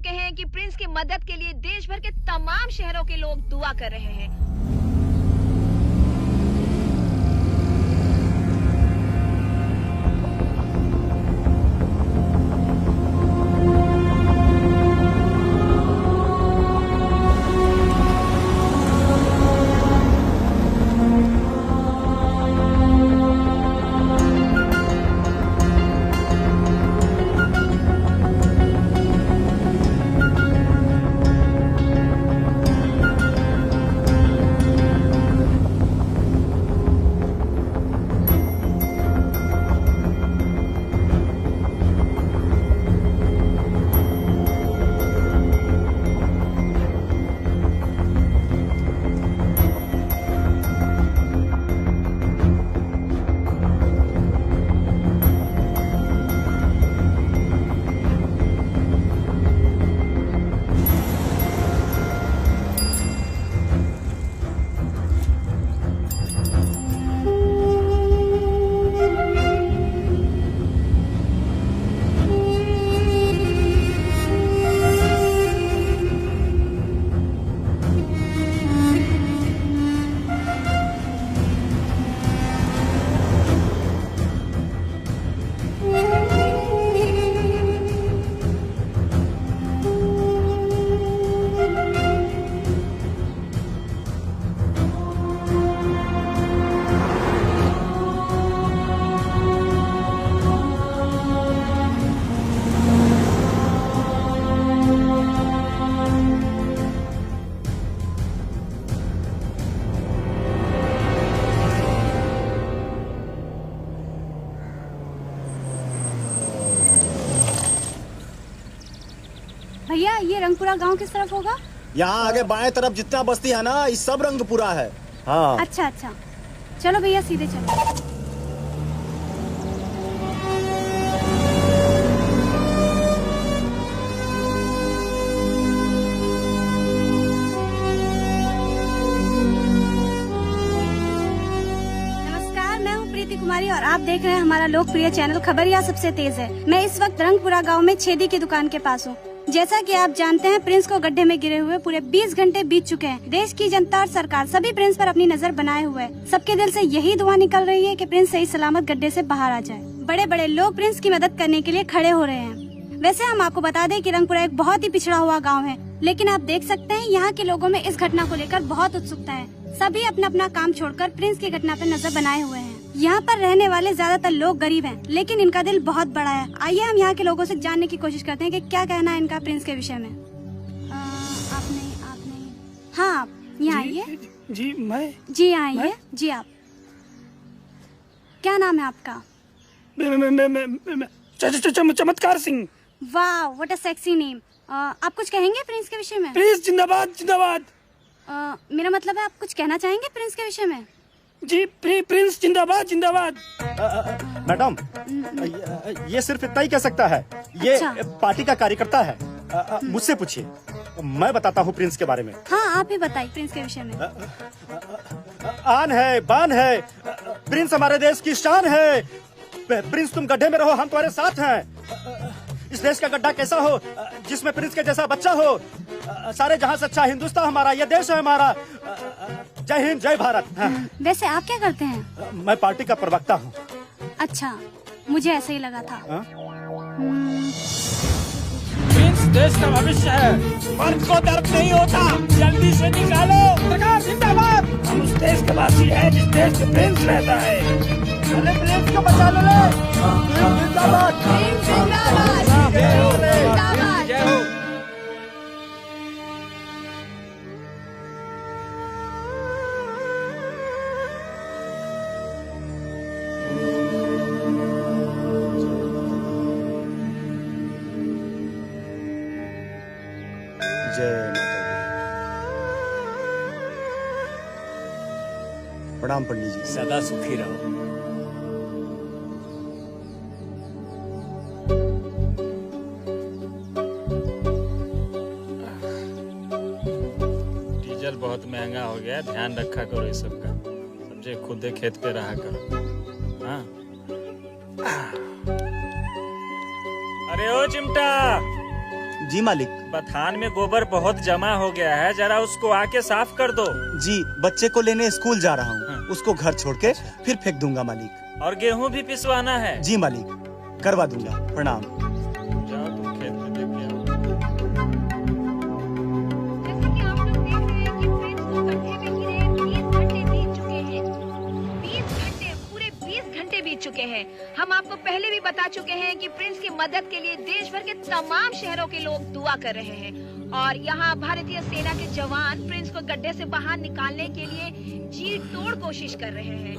चुके हैं कि प्रिंस की मदद के लिए देश भर के तमाम शहरों के लोग दुआ कर रहे हैं। भैया ये रंगपुरा गांव किस तरफ होगा? यहाँ आगे बाएं तरफ जितना बस्ती है ना, इस सब रंगपुरा है। हाँ। अच्छा अच्छा, चलो भैया सीधे चलो। कुमारी और आप देख रहे हैं हमारा लोकप्रिय चैनल खबरिया सबसे तेज है। मैं इस वक्त रंगपुरा गांव में छेदी की दुकान के पास हूँ। जैसा कि आप जानते हैं, प्रिंस को गड्ढे में गिरे हुए पूरे 20 घंटे बीत चुके हैं। देश की जनता और सरकार सभी प्रिंस पर अपनी नजर बनाए हुए है। सबके दिल से यही दुआ निकल रही है कि प्रिंस सही सलामत गड्ढे से बाहर आ जाए। बड़े बड़े लोग प्रिंस की मदद करने के लिए खड़े हो रहे हैं। वैसे हम आपको बता दें कि रंगपुरा एक बहुत ही पिछड़ा हुआ गाँव है, लेकिन आप देख सकते हैं यहाँ के लोगों में इस घटना को लेकर बहुत उत्सुकता है। सभी अपना अपना काम छोड़कर प्रिंस की घटना पर नजर बनाए हुए हैं। यहाँ पर रहने वाले ज्यादातर लोग गरीब हैं, लेकिन इनका दिल बहुत बड़ा है। आइए हम यहाँ के लोगों से जानने की कोशिश करते हैं कि क्या कहना है इनका प्रिंस के विषय में। आपने हाँ, आप यहाँ आइए। जी मैं? जी यहाँ आइए। जी आप, क्या नाम है आपका? चमत्कार सिंह। वाह, व्हाट अ सेक्सी नेम। आप कुछ कहेंगे प्रिंस के विषय में? प्रिंस जिंदाबाद जिंदाबाद। मेरा मतलब है आप कुछ कहना चाहेंगे प्रिंस के विषय में? जी प्रिंस जिंदाबाद जिंदाबाद। मैडम, ये सिर्फ इतना ही कह सकता है। ये अच्छा। पार्टी का कार्यकर्ता है। मुझसे पूछिए, मैं बताता हूँ प्रिंस के बारे में। हाँ, आप ही बताइए प्रिंस के विषय में। आन है, बान है, प्रिंस हमारे देश की शान है। प्रिंस तुम गड्ढे में रहो, हम तुम्हारे साथ हैं। इस देश का गड्ढा कैसा हो जिसमें प्रिंस के जैसा बच्चा हो। सारे जहां से अच्छा हिंदुस्तान हमारा, ये देश है हमारा। जय हिंद, जय भारत। वैसे आप क्या करते हैं? मैं पार्टी का प्रवक्ता हूँ। अच्छा, मुझे ऐसे ही लगा था। प्रिंस देश का भविष्य है, मर्द को दर्द नहीं होता, जल्दी से निकालो। सरकार जिंदाबाद। हम उस देश के वासी हैं जिस देश में प्रिंस रहता है। अरे प्रिंस को बचा लो रे। प्रिंस जिंदाबाद। प्रिंस जिंदाबाद। जय हो, जिंदाबाद। जय हो। प्रणाम पंडित जी। सदा सुखी रहो। डीजल बहुत महंगा हो गया, ध्यान रखा करो इस सब का। समझे, खुदे खेत पे रहा करो। हाँ। अरे ओ चिमटा, जी मालिक। बथान में गोबर बहुत जमा हो गया है, जरा उसको आके साफ कर दो। जी बच्चे को लेने स्कूल जा रहा हूँ, उसको घर छोड़ के फिर फेंक दूंगा मालिक। और गेहूं भी पिसवाना है। जी मालिक, करवा दूंगा। प्रणाम। जाओ तुम खेत में देख के आओ। जैसे कि आप लोग देख रहे हैं कि प्रिंस को गड्ढे में गिरे 20 घंटे बीत चुके हैं। 20 घंटे, पूरे 20 घंटे बीत चुके हैं। हम आपको पहले भी बता चुके हैं कि प्रिंस की मदद के लिए देश भर के तमाम शहरों के लोग दुआ कर रहे हैं। और यहाँ भारतीय सेना के जवान प्रिंस को गड्ढे से बाहर निकालने के लिए जी तोड़ कोशिश कर रहे हैं।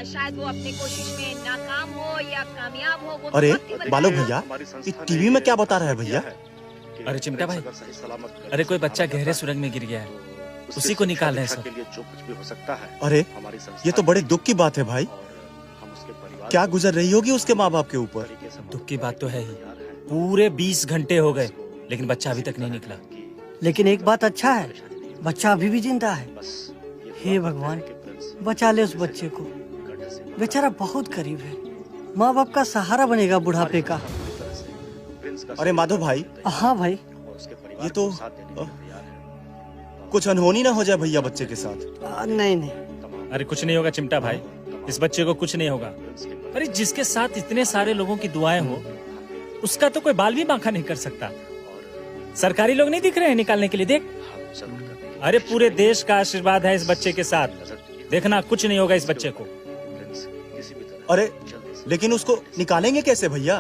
शायद वो अपनी कोशिश में नाकाम हो या कामयाब हो, वो अरे वक्त ही बताएगा। बालक भैया, ये टीवी में क्या बता रहा है भैया? अरे चिमटा भाई, अरे कोई बच्चा गहरे सुरंग में गिर गया है, उसी को निकाल रहे हैं सब। जो कुछ भी हो सकता है, अरे ये तो बड़े दुख की बात है भाई। क्या गुजर रही होगी उसके माँ बाप के ऊपर? दुख की बात तो है ही। पूरे 20 घंटे हो गए लेकिन बच्चा अभी तक नहीं निकला। लेकिन एक बात अच्छा है, बच्चा अभी भी जिंदा है। हे भगवान, बचा ले उस बच्चे को, बेचारा बहुत करीब है। माँ बाप का सहारा बनेगा बुढ़ापे का। अरे माधव भाई, हाँ भाई, ये तो कुछ अनहोनी ना हो जाए भैया बच्चे के साथ। नहीं नहीं, अरे कुछ नहीं होगा चिमटा भाई, इस बच्चे को कुछ नहीं होगा। अरे जिसके साथ इतने सारे लोगों की दुआएं हो, उसका तो कोई बाल भी बांका नहीं कर सकता। सरकारी लोग नहीं दिख रहे हैं निकालने के लिए, देख। अरे पूरे देश का आशीर्वाद है इस बच्चे के साथ, देखना कुछ नहीं होगा इस बच्चे को। अरे लेकिन उसको निकालेंगे कैसे भैया?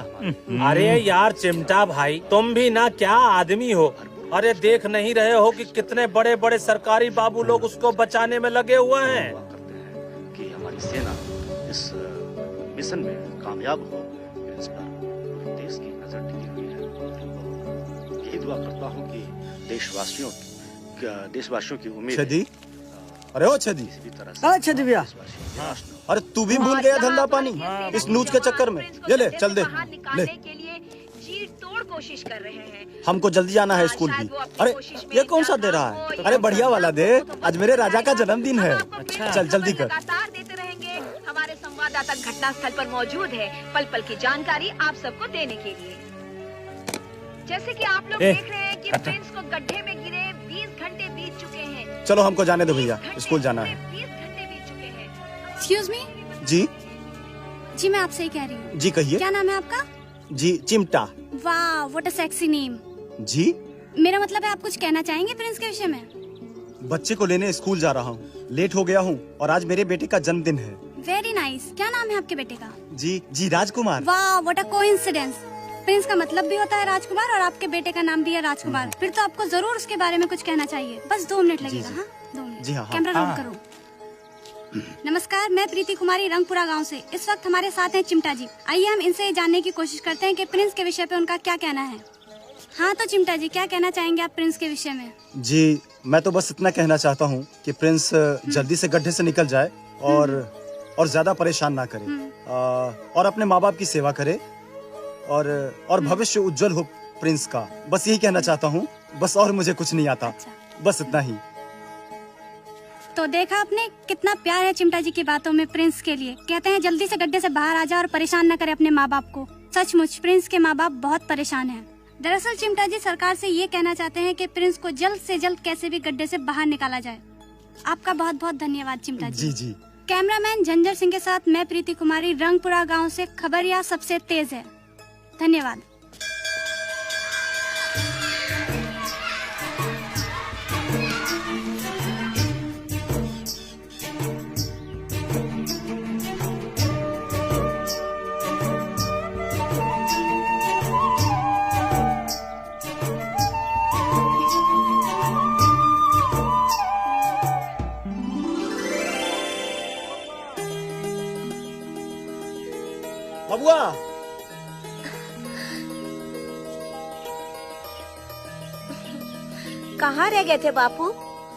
अरे यार चिमटा भाई, तुम भी ना क्या आदमी हो। अरे देख नहीं रहे हो कि कितने बड़े बड़े सरकारी बाबू लोग उसको बचाने में लगे हुए हैं। कि हमारी सेना इस मिशन में कामयाब हो, इस पर पूरे देश की नजर टिकी हुई है। यही दुआ करता हूँ कि देशवासियों की उम्मीद छदी, अरे ओ छदी, किसी भी तरह से अच्छा दिव्या, अरे तू भी भूल गया धंधा पानी इस नूच के चक्कर में। ये ले चल दे, ले। के लिए जी तोड़ कोशिश कर रहे हैं। हमको जल्दी जाना है स्कूल भी। अरे ये कौन सा दे रहा है? अरे बढ़िया वाला दे, आज मेरे राजा का जन्मदिन है। चल जल्दी कर। लगातार देते रहेंगे। हमारे संवाददाता घटना स्थल पर मौजूद है, पल पल की जानकारी आप सबको देने के लिए। जैसे कि आप लोग देख रहे हैं कि प्रिंस को गड्ढे में गिरे 20 घंटे बीत चुके हैं। चलो हमको जाने दो भैया, स्कूल जाना है। 20 घंटे बीत चुके हैं। Excuse me. जी जी मैं आपसे ही कह रही हूँ। जी कहिए। क्या नाम है आपका? जी चिमटा। वाह, व्हाट अ सेक्सी नेम। जी मेरा मतलब है आप कुछ कहना चाहेंगे प्रिंस के विषय में? बच्चे को लेने स्कूल जा रहा हूँ, लेट हो गया हूँ और आज मेरे बेटे का जन्मदिन है। Very nice. क्या नाम है आपके बेटे का? जी राजकुमार। वाह, व्हाट अ कोइंसिडेंस। प्रिंस का मतलब भी होता है राजकुमार और आपके बेटे का नाम भी है राजकुमार। फिर तो आपको जरूर उसके बारे में कुछ कहना चाहिए। बस 2 मिनट लगेगा। हाँ 2 मिनट। जी हाँ। कैमरा रोल करो। नमस्कार, मैं प्रीति कुमारी रंगपुरा गांव से। इस वक्त हमारे साथ हैं चिमटा जी। आइए हम इनसे जानने की कोशिश करते हैं कि प्रिंस के विषय पे उनका क्या कहना है। हाँ तो चिमटा जी, क्या कहना चाहेंगे आप प्रिंस के विषय में? जी मैं तो बस इतना कहना चाहता हूँ कि प्रिंस जल्दी से गड्ढे से निकल जाए और ज्यादा परेशान ना करे, और अपने माँ बाप की सेवा करे और भविष्य उज्जवल हो प्रिंस का। बस यही कहना चाहता हूँ, बस और मुझे कुछ नहीं आता। बस इतना ही। तो देखा आपने, कितना प्यार है चिमटा जी की बातों में प्रिंस के लिए। कहते हैं जल्दी से गड्ढे से बाहर आ जाए और परेशान न करे अपने माँ बाप को। सचमुच प्रिंस के माँ बाप बहुत परेशान हैं। दरअसल चिमटा जी सरकार से ये कहना चाहते हैं कि प्रिंस को जल्द से जल्द कैसे भी गड्ढे से बाहर निकाला जाए। आपका बहुत बहुत धन्यवाद चिमटा जी। जी कैमरामैन झंझर सिंह के साथ मैं प्रीति कुमारी रंगपुरा गाँव से। खबरिया सबसे तेज है। धन्यवाद। बबुआ, कहाँ रह गए थे बापू?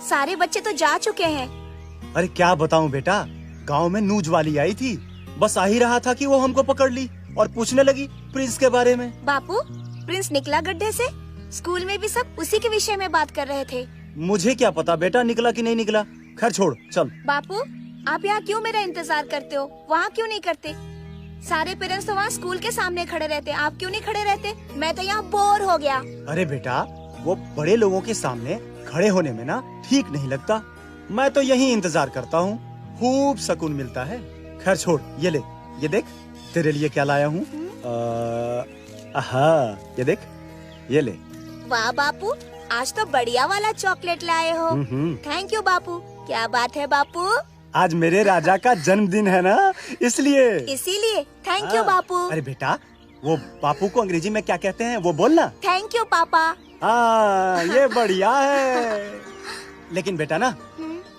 सारे बच्चे तो जा चुके हैं। अरे क्या बताऊं बेटा, गांव में नूज वाली आई थी, बस आ ही रहा था कि वो हमको पकड़ ली और पूछने लगी प्रिंस के बारे में। बापू, प्रिंस निकला गड्ढे से? स्कूल में भी सब उसी के विषय में बात कर रहे थे। मुझे क्या पता बेटा निकला कि नहीं निकला। खैर छोड़, चल। बापू, आप यहाँ क्यों मेरा इंतजार करते हो? वहाँ क्यों नहीं करते? सारे पेरेंट्स तो वहाँ स्कूल के सामने खड़े रहते, आप क्यों नहीं खड़े रहते? मैं तो यहाँ बोर हो गया। अरे बेटा, वो बड़े लोगों के सामने खड़े होने में ना ठीक नहीं लगता। मैं तो यही इंतजार करता हूँ, खूब सुकून मिलता है। खैर छोड़, ये ले, ये देख तेरे लिए क्या लाया हूँ। ये देख, ये ले। वाह बापू, आज तो बढ़िया वाला चॉकलेट लाए हो। थैंक यू बापू। क्या बात है बापू? आज मेरे राजा का जन्मदिन है ना, इसलिए। इसीलिए थैंक यू बापू। अरे बेटा, वो बापू को अंग्रेजी में क्या कहते हैं वो बोलना। थैंक यू पापा। हाँ, ये बढ़िया है। लेकिन बेटा ना,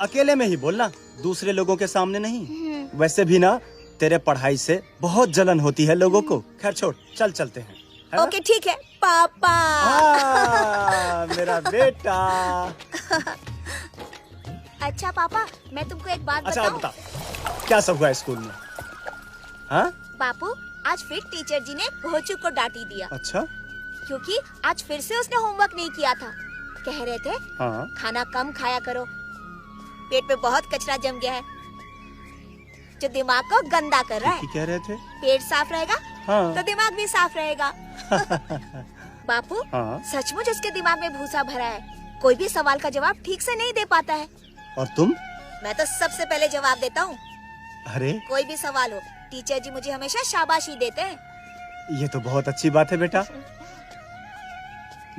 अकेले में ही बोलना, दूसरे लोगों के सामने नहीं। वैसे भी ना तेरे पढ़ाई से बहुत जलन होती है लोगों को। खैर छोड़, चल चलते हैं। ओके ठीक है पापा। मेरा बेटा। अच्छा पापा, मैं तुमको एक बात अच्छा बताऊं? बता, क्या सब हुआ स्कूल में? हाँ? बापू, आज फिर टीचर जी ने घोचू को डांटी दिया। अच्छा? क्योंकि आज फिर से उसने होमवर्क नहीं किया था। कह रहे थे हाँ। खाना कम खाया करो, पेट में बहुत कचरा जम गया है जो दिमाग को गंदा कर रहा है। कह रहे थे पेट साफ रहेगा हाँ। तो दिमाग भी साफ रहेगा। बापू, हाँ। सचमुच उसके दिमाग में भूसा भरा है। कोई भी सवाल का जवाब ठीक से नहीं दे पाता है। और तुम? मैं तो सबसे पहले जवाब देता हूँ। अरे, कोई भी सवाल हो, टीचर जी मुझे हमेशा शाबाशी देते हैं। ये तो बहुत अच्छी बात है बेटा।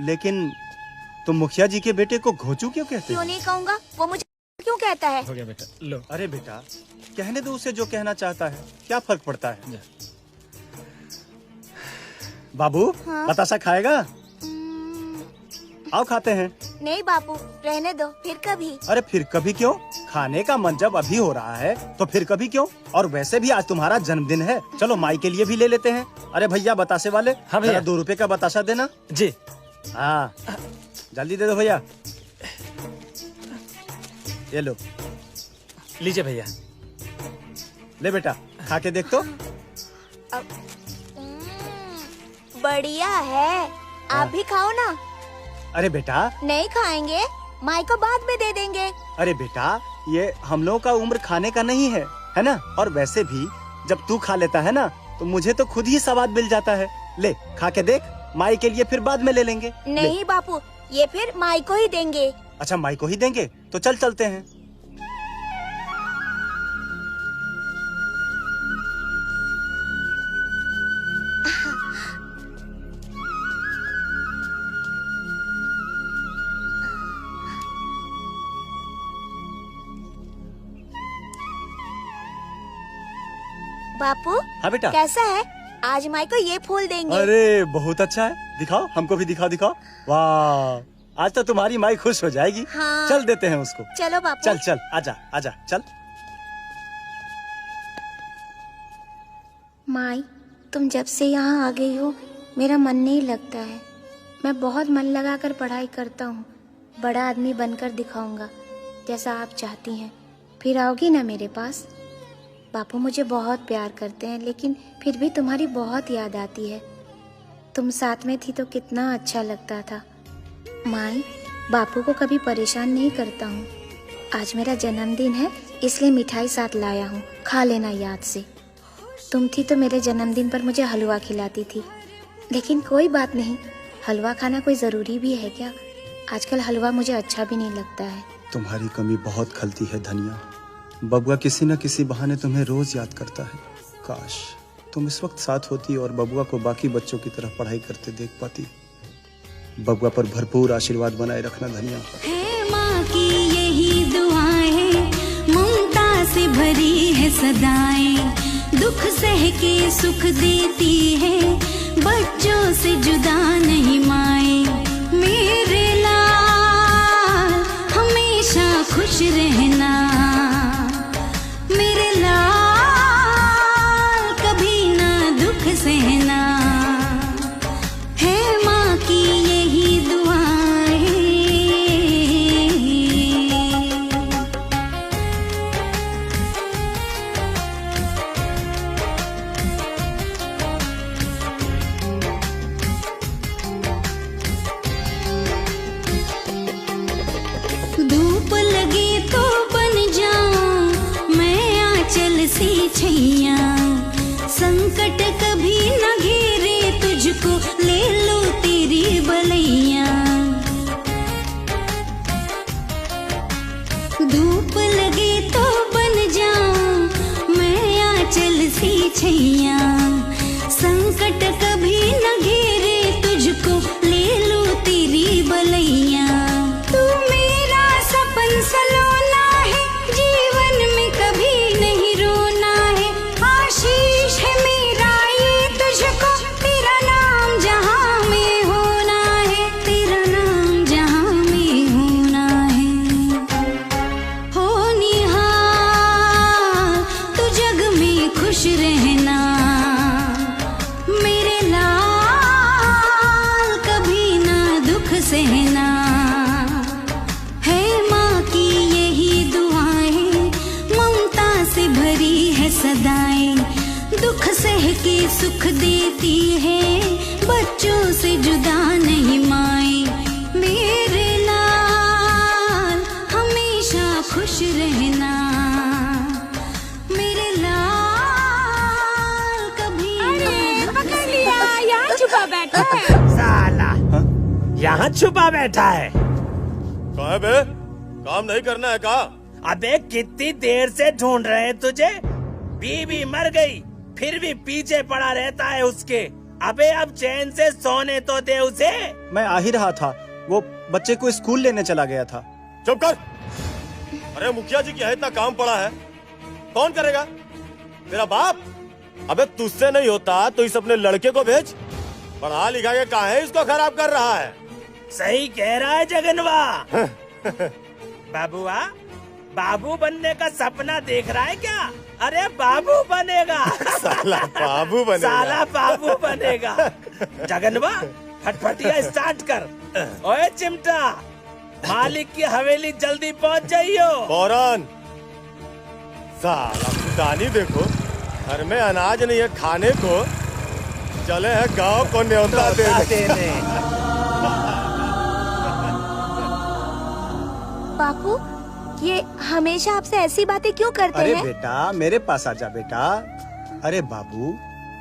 लेकिन तुम मुखिया जी के बेटे को घोचू क्यों कहते क्यों हो? नहीं कहूँगा, वो मुझे क्यों कहता है? हो गया बेटा, लो। अरे बेटा, कहने दो उसे जो कहना चाहता है, क्या फर्क पड़ता है। बाबू, हाँ? बतासा खाएगा? आओ खाते हैं। नहीं बापू, रहने दो, फिर कभी। अरे फिर कभी क्यों? खाने का मन जब अभी हो रहा है तो फिर कभी क्यों? और वैसे भी आज तुम्हारा जन्मदिन है, चलो माई के लिए भी ले लेते हैं। अरे भैया बतासे वाले, हाँ भैया। 2 रुपए का बतासा देना। जी। हाँ, जल्दी दे दो भैया। ये लो। लीजिए भैया। ले बेटा, खा के देख तो। बढ़िया है, आप भी खाओ ना। अरे बेटा। नहीं खाएंगे, माई को बाद में दे देंगे। अरे बेटा, ये हम लोगों का उम्र खाने का नहीं है ना? और वैसे भी जब तू खा लेता है ना तो मुझे तो खुद ही स्वाद मिल जाता है। ले खा के देख, माई के लिए फिर बाद में ले लेंगे। नहीं बापू, ये फिर माई को ही देंगे। अच्छा, माई को ही देंगे तो चल चलते हैं। बापू, हाँ बेटा। कैसा है? आज माई को ये फूल देंगे। अरे बहुत अच्छा है, दिखाओ, हमको भी दिखाओ दिखाओ। वाह, आज तो तुम्हारी माई खुश हो जाएगी। हाँ। चल देते हैं उसको। चलो बापू। चल चल, आजा आजा, चल। माई, तुम जब से यहाँ आ गई हो मेरा मन नहीं लगता है। मैं बहुत मन लगाकर पढ़ाई करता हूँ, बड़ा आदमी बनकर दिखाऊंगा जैसा आप चाहती हैं। फिर आओगी ना मेरे पास? बापू मुझे बहुत प्यार करते हैं, लेकिन फिर भी तुम्हारी बहुत याद आती है। तुम साथ में थी तो कितना अच्छा लगता था। माई, बापू को कभी परेशान नहीं करता हूँ। आज मेरा जन्मदिन है इसलिए मिठाई साथ लाया हूँ, खा लेना याद से। तुम थी तो मेरे जन्मदिन पर मुझे हलवा खिलाती थी, लेकिन कोई बात नहीं, हलवा खाना कोई ज़रूरी भी है क्या? आजकल हलवा मुझे अच्छा भी नहीं लगता है। तुम्हारी कमी बहुत खलती है धनिया। बबुआ किसी न किसी बहाने तुम्हें रोज याद करता है। काश तुम इस वक्त साथ होती और बबुआ को बाकी बच्चों की तरह पढ़ाई करते देख पाती। बबुआ पर भरपूर आशीर्वाद बनाए रखना धनिया। है माँ की यही दुआएं, ममता से भरी है सदाएं, दुख सह के सुख देती है, बच्चों से जुदा नहीं माए। मेरे लाल हमेशा खुश रहना, मेरे लाल कभी ना दुख सहना, है माँ की यही दुआएं। धूप लगे तो बन जाऊं मैं आंचल सी छैया, संकट कभी न घेरे तुझको, ले लो तेरी बलैया। धूप लगे तो बन जाऊं मैं आंचल सी छैया। संकट कभी न घेरे तुझको, ले लो तेरी बलैया। तू मेरा सपन सलोना है, जीवन में कभी नहीं रोना है। आशीष है मेरा ये तुझको, तेरा नाम जहां में होना है, तेरा नाम जहां में होना है। हो निहाल तू जग में खुश रहना, मेरे लाल कभी ना दुख सहना। है माँ की यही दुआएं, ममता से भरी है सदाएं। दुख सह के सुख देती है, बच्चों से जुदा नहीं माएं। मेरे लाल हमेशा खुश रहना, मेरे लाल कभी ना पकड़ लिया, यहाँ छुपा बैठा है। साला यहाँ छुपा बैठा है। कहा बे? काम नहीं करना है का? अबे कितनी देर से ढूंढ रहे हैं तुझे। बीवी मर गई फिर भी पीछे पड़ा रहता है उसके। अबे अब चैन से सोने तो दे उसे। मैं आ ही रहा था, वो बच्चे को स्कूल लेने चला गया था। चुप कर। अरे मुखिया जी की है, इतना काम पड़ा है, कौन करेगा? तेरा बाप? अबे तुझसे नहीं होता तो इस अपने लड़के को भेज, पढ़ा लिखा के काहे इसको खराब कर रहा है। सही कह रहा है जगनवा। बाबुआ, बाबू बनने का सपना देख रहा है क्या? अरे बाबू बनेगा। साला बाबू बनेगा। साला बाबू बनेगा। जगनवा फटफटिया स्टार्ट कर। ओए चिमटा, मालिक की हवेली जल्दी पहुंच जाइयो। फौरन। साला पुतानी देखो, घर में अनाज नहीं है खाने को, चले हैं गांव को न्योता देने। बापू, ये हमेशा आपसे ऐसी बातें क्यों करते अरे हैं? बेटा मेरे पास आजा बेटा। अरे बाबू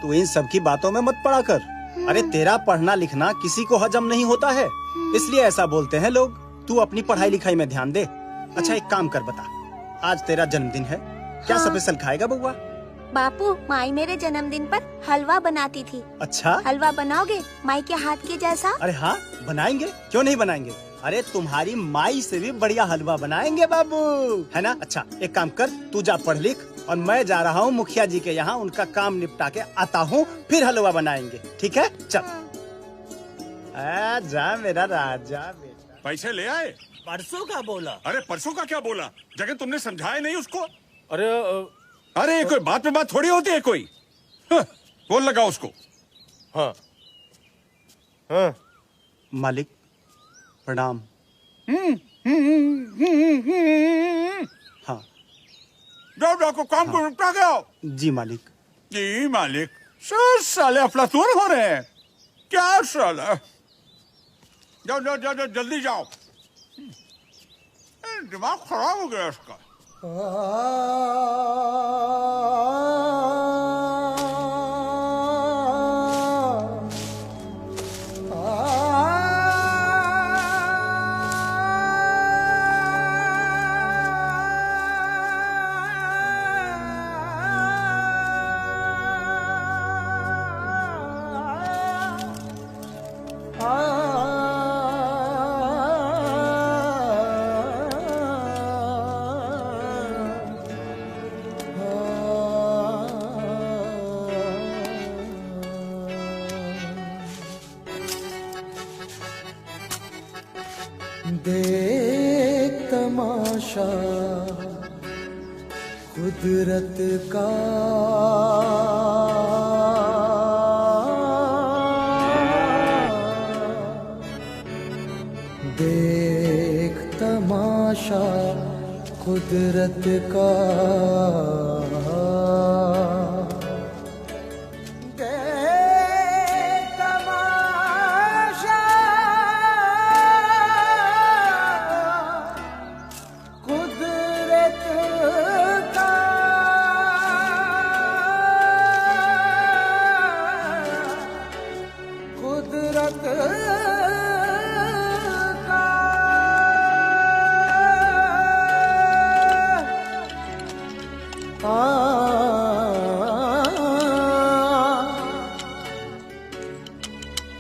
तू इन सब की बातों में मत पड़ा कर। अरे तेरा पढ़ना लिखना किसी को हजम नहीं होता है, इसलिए ऐसा बोलते हैं लोग। तू अपनी पढ़ाई लिखाई में ध्यान दे। अच्छा एक काम कर, बता आज तेरा जन्मदिन है, क्या स्पेशल खाएगा बउआ? बापू, माई मेरे जन्मदिन पर हलवा बनाती थी। अच्छा हलवा बनाओगे माई के हाथ के जैसा? अरे हाँ बनाएंगे, क्यों नहीं बनाएंगे। अरे तुम्हारी माई से भी बढ़िया हलवा बनाएंगे बाबू, है ना। अच्छा एक काम कर, तू जा पढ़ लिख और मैं जा रहा हूँ मुखिया जी के यहाँ, उनका काम निपटा के आता हूँ, फिर हलवा बनाएंगे, ठीक है? चल जा मेरा राजा बेटा। पैसे ले आए? परसों का बोला। अरे परसों का क्या बोला? जगन तुमने समझाया नहीं उसको? अरे कोई बात पे बात थोड़ी होती है कोई। बोल लगा उसको। हाँ हाँ मालिक प्रणाम। हाँ जाओ जाओ काम को निपटा के आओ। जी मालिक। जी मालिक। साले अफलातून हो रहे हैं क्या साला। जाओ जाओ जाओ जल्दी जाओ। दिमाग खराब हो गया इसका। देख तमाशा कुदरत का, देख तमाशा कुदरत का।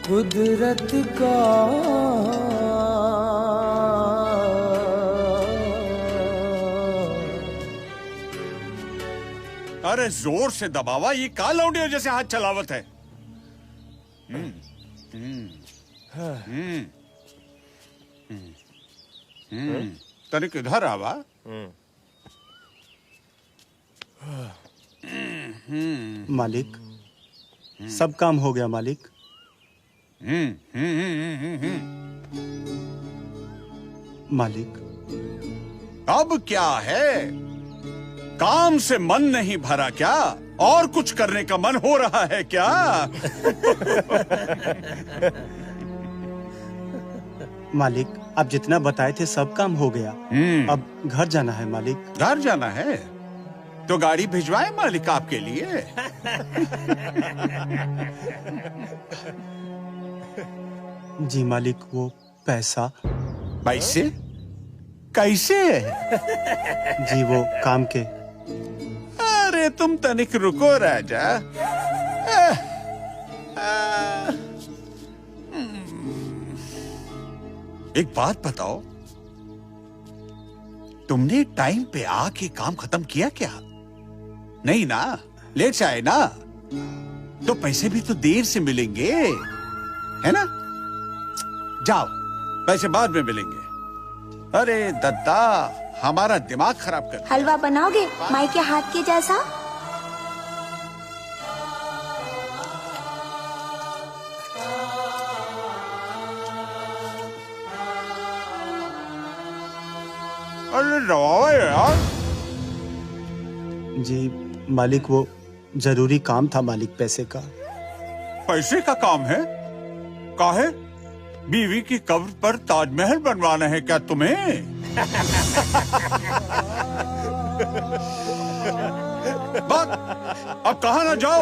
कुदरत का अरे जोर से दबावा, ये का लौंडियो जैसे हाथ चलावत है। तनिक इधर आवा। मालिक, सब काम हो गया मालिक। मालिक, अब क्या है? काम से मन नहीं भरा क्या? और कुछ करने का मन हो रहा है क्या? मालिक, आप जितना बताए थे सब काम हो गया। अब घर जाना है मालिक। घर जाना है तो गाड़ी भिजवाए मालिक आपके लिए। जी मालिक, वो पैसा। पैसे कैसे? जी वो काम के। अरे तुम तनिक रुको राजा। एक बात बताओ, तुमने टाइम पे आके काम खत्म किया क्या? नहीं ना, लेट से आए ना, तो पैसे भी तो देर से मिलेंगे, है ना? जाओ, पैसे बाद में मिलेंगे। अरे दद्दा, हमारा दिमाग खराब कर। हलवा बनाओगे माई के हाथ के जैसा? अरे रवा यार। जी मालिक, वो जरूरी काम था मालिक, पैसे का। पैसे का काम है? काहे? बीवी की कब्र पर ताजमहल बनवाना है क्या तुम्हें? बात अब कहा ना जाओ।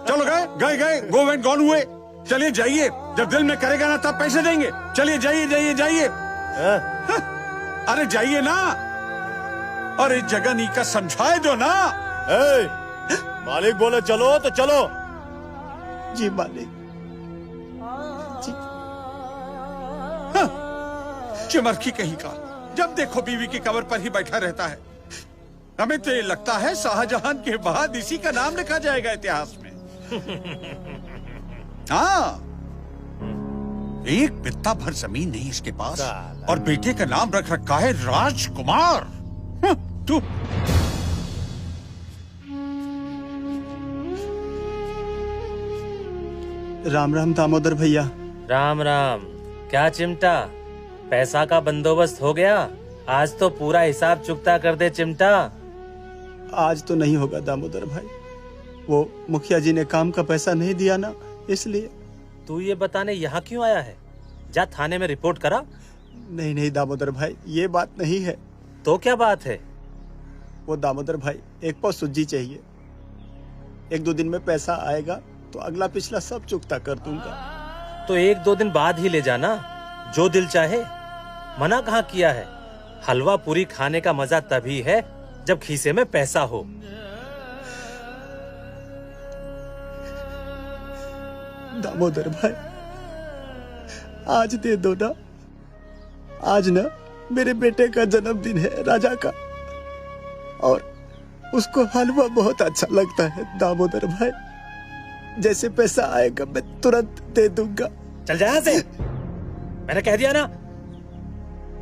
चलो गए गए गए, गो वेंट गॉन हुए। चलिए जाइए, जब दिल में करेगा ना तब पैसे देंगे। चलिए जाइए जाइए जाइए। अरे जाइए ना। अरे जगनी का समझाए दो ना। मालिक बोले चलो तो चलो। जी मालिक। चिमरखी कहीं का, जब देखो बीवी की कब्र पर ही बैठा रहता है। हमें तो ये लगता है शाहजहां के बाद इसी का नाम लिखा जाएगा इतिहास में। हाँ, एक बित्ता भर जमीन नहीं इसके पास, और बेटे का नाम रख रखा है राजकुमार। तू राम राम दामोदर भैया। राम राम। क्या चिमटा, पैसा का बंदोबस्त हो गया? आज तो पूरा हिसाब चुकता कर दे चिमटा। आज तो नहीं होगा दामोदर भाई, वो मुखिया जी ने काम का पैसा नहीं दिया ना, इसलिए। तू ये बताने यहाँ क्यों आया है? जा थाने में रिपोर्ट करा। नहीं नहीं दामोदर भाई, ये बात नहीं है। तो क्या बात है? वो दामोदर भाई, एक पाव सूजी चाहिए। 1-2 दिन में पैसा आएगा तो अगला पिछला सब चुकता कर दूंगा। तो 1-2 दिन बाद ही ले जाना, जो दिल चाहे। मना कहाँ किया है? हलवा पूरी खाने का मजा तभी है जब खीसे में पैसा हो। दामोदर भाई, आज दे दो ना। आज ना मेरे बेटे का जन्मदिन है, राजा का, और उसको हलवा बहुत अच्छा लगता है। दामोदर भाई, जैसे पैसा आएगा मैं तुरंत दे दूंगा। चल जा यहाँ से। मैंने कह दिया ना,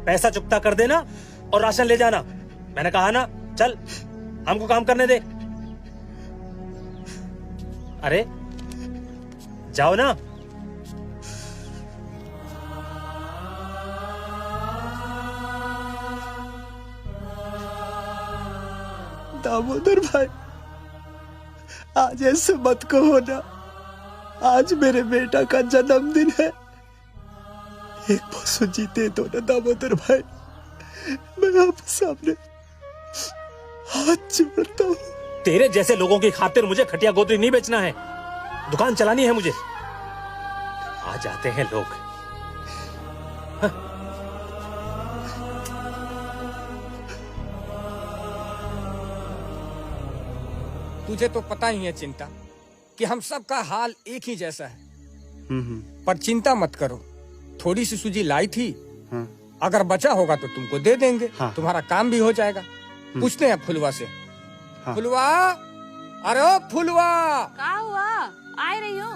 पैसा चुकता कर देना और राशन ले जाना। मैंने कहा ना, चल हमको काम करने दे। अरे जाओ ना। दामोदर भाई, आज ऐसे मत कहो ना। आज मेरे बेटा का जन्मदिन है। एक पाव जीते दो ना दामोदर भाई, मैं आपके सामने हाथ जोड़ता हूँ। तेरे जैसे लोगों की खातिर मुझे खटिया गोदरी नहीं बेचना है, दुकान चलानी है मुझे। आ जाते हैं लोग। तुझे तो पता ही है चिंता कि हम सबका हाल एक ही जैसा है। पर चिंता मत करो, थोड़ी सी सूजी लाई थी, अगर बचा होगा तो तुमको दे देंगे। तुम्हारा काम भी हो जाएगा। पूछते हैं फुलवा से। फुलवा, अरे ओ फुलवा, क्या हुआ? आ रही हो।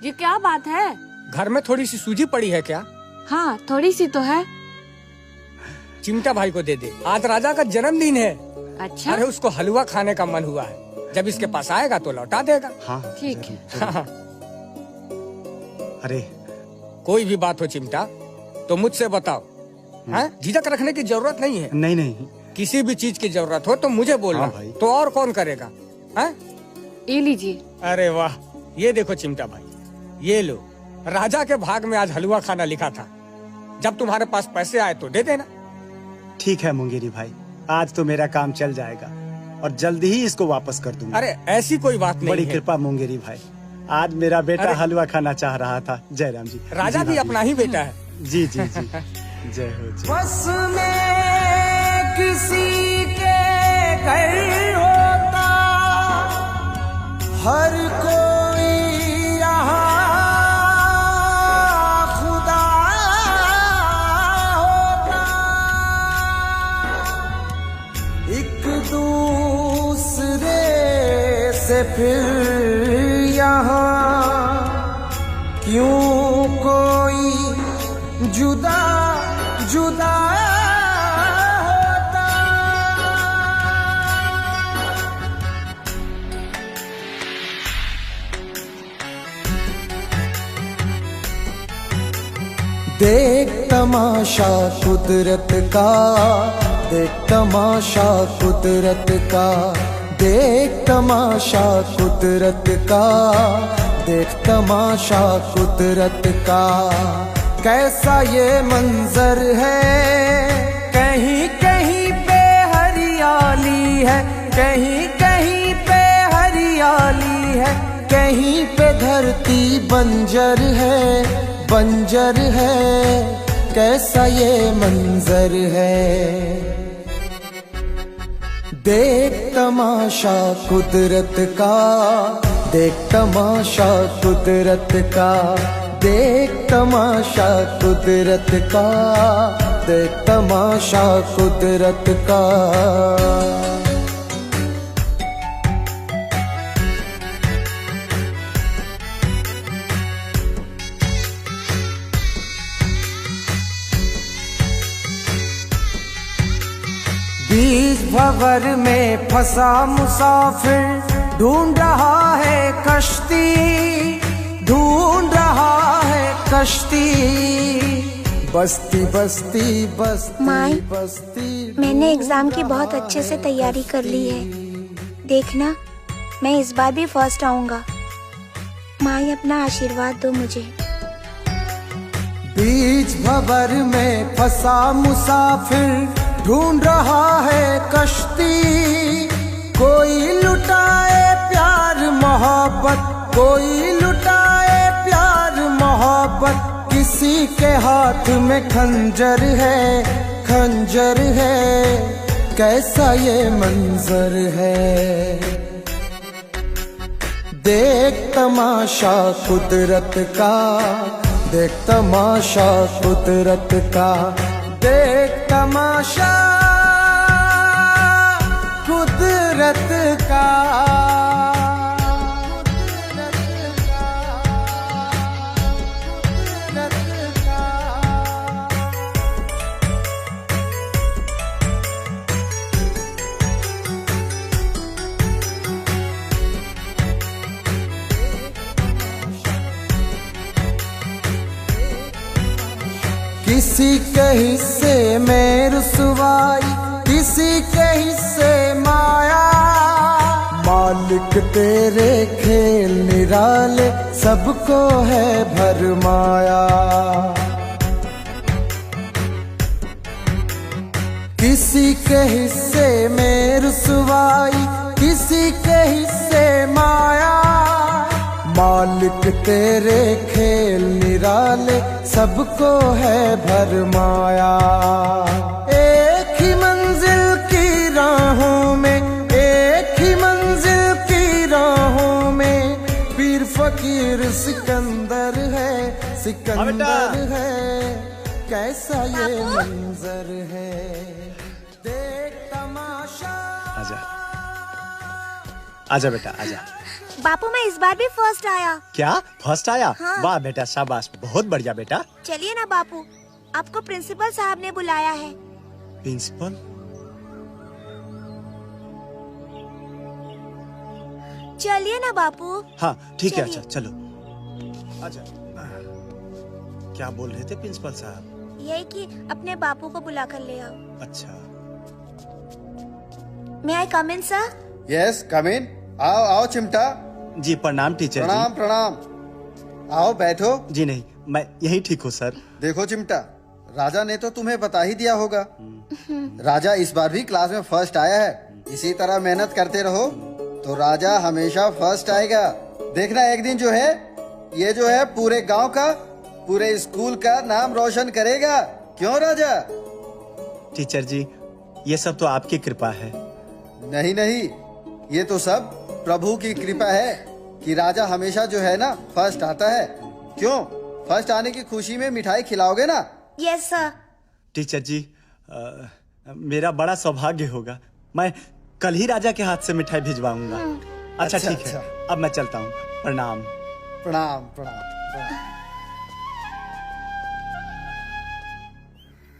ये क्या बात है? घर में थोड़ी सी सूजी पड़ी है क्या? हाँ, थोड़ी सी तो है। चिमटा भाई को दे दे, आज राजा का जन्मदिन है। अच्छा। अरे उसको हलवा खाने का मन हुआ है, जब इसके पास आएगा तो लौटा देगा। हाँ ठीक है। हाँ। अरे कोई भी बात हो चिमटा तो मुझसे बताओ, हाँ? झिझक रखने की जरूरत नहीं है। नहीं, किसी भी चीज की जरूरत हो तो मुझे बोलना। हाँ भाई। तो और कौन करेगा? हाँ? ये लीजिए। अरे वाह, ये देखो चिमटा भाई, ये लो, राजा के भाग में आज हलवा खाना लिखा था। जब तुम्हारे पास पैसे आए तो दे देना। ठीक है मुंगेरी भाई, आज तो मेरा काम चल जाएगा और जल्दी ही इसको वापस कर दूंगा। अरे ऐसी कोई बात नहीं बड़ी है। कृपा मुंगेरी भाई, आज मेरा बेटा हलवा खाना चाह रहा था। जयराम जी। राजा भी अपना ही बेटा है। जी जी जी। जय हो जय। बस में किसी के घर होता, हर कोई यहाँ खुदा होता, एक दूसरे से फिर यहाँ क्यों कोई जुदा जुदा होता। देख तमाशा कुदरत का, देख तमाशा कुदरत का, देख तमाशा कुदरत का, देख तमाशा कुदरत का। कैसा ये मंजर है, कहीं कहीं पे हरियाली है, कहीं कहीं पे हरियाली है, कहीं पे धरती बंजर है, बंजर है। कैसा ये मंजर है, देख तमाशा कुदरत का, देख तमाशा कुदरत का, देख तमाशा कुदरत का, देख तमाशा कुदरत का। बीच भंवर में फंसा मुसाफिर ढूंढ रहा है कश्ती, ढूंढ रहा है कश्ती। बस्ती बस्ती बस्ती माई, बस्ती। मैंने एग्जाम की बहुत अच्छे से तैयारी कर ली है। देखना, मैं इस बार भी फर्स्ट आऊंगा। माई, अपना आशीर्वाद दो मुझे। बीच भंवर में फंसा मुसाफिर ढूंढ रहा है कश्ती, कोई लुटाए प्यार मोहब्बत, कोई लुटाए प्यार मोहब्बत। किसी के हाथ में खंजर है, खंजर है। कैसा ये मंजर है, देख तमाशा कुदरत का, देख तमाशा कुदरत का, देख तमाशा कुदरत का। किसी के हिस्से में रुसवाई, किसी के हिस्से माया। मालिक तेरे खेल निराले, सबको है भरमाया। किसी के हिस्से में रुसवाई, किसी के हिस्से माया। मालिक तेरे खेल निराले, सबको है भरमाया। एक ही मंजिल की राहों में, एक ही मंजिल सिकंदर है, सिकंदर है, कैसा ये मंजर है, देख तमाशा। आजा आजा बेटा आजा। बापू मैं इस बार भी फर्स्ट आया। क्या फर्स्ट आया? हाँ। वाह बेटा शाबाश, बहुत बढ़िया बेटा। चलिए ना बापू, आपको प्रिंसिपल साहब ने बुलाया है। प्रिंसिपल? चलिए ना बापू। हाँ ठीक है, चलिए। अच्छा चलो। अच्छा क्या बोल रहे थे प्रिंसिपल साहब? यही कि अपने बापू को बुला कर ले आओ। अच्छा मैं आई कम इन सर? यस कम इन। आओ आओ चिमटा। जी प्रणाम टीचर प्रणाम जी। प्रणाम। आओ बैठो। जी नहीं, मैं यही ठीक हूँ सर। देखो चिमटा, राजा ने तो तुम्हें बता ही दिया होगा। राजा इस बार भी क्लास में फर्स्ट आया है। इसी तरह मेहनत करते रहो तो राजा हमेशा फर्स्ट आएगा। देखना एक दिन जो है, ये जो है पूरे गांव का, पूरे स्कूल का नाम रोशन करेगा। क्यों राजा? टीचर जी ये सब तो आपकी कृपा है। नहीं नहीं, ये तो सब प्रभु की कृपा है कि राजा हमेशा जो है ना फर्स्ट आता है। क्यों? फर्स्ट आने की खुशी में मिठाई खिलाओगे ना? Yes sir. टीचर जी मेरा बड़ा सौभाग्य होगा, मैं कल ही राजा के हाथ से मिठाई भिजवाऊंगा। अच्छा ठीक है, अब मैं चलता हूँ। प्रणाम। प्रणाम प्रणाम प्रणाम।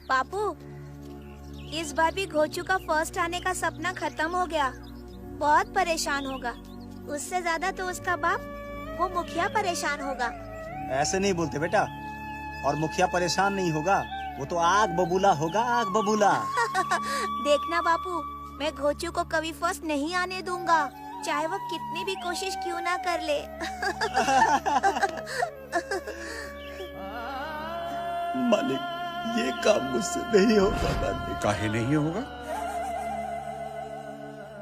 बापू इस बार भी घोचू का फर्स्ट आने का सपना खत्म हो गया। बहुत परेशान होगा। उससे ज्यादा तो उसका बाप, वो मुखिया परेशान होगा। ऐसे नहीं बोलते बेटा, और मुखिया परेशान नहीं होगा, वो तो आग बबूला होगा, आग बबूला। देखना बापू, मैं घोचू को कभी फर्स्ट नहीं आने दूंगा, चाहे वो कितनी भी कोशिश क्यों ना कर ले। मालिक ये काम मुझसे नहीं होगा मालिक। काहे नहीं होगा?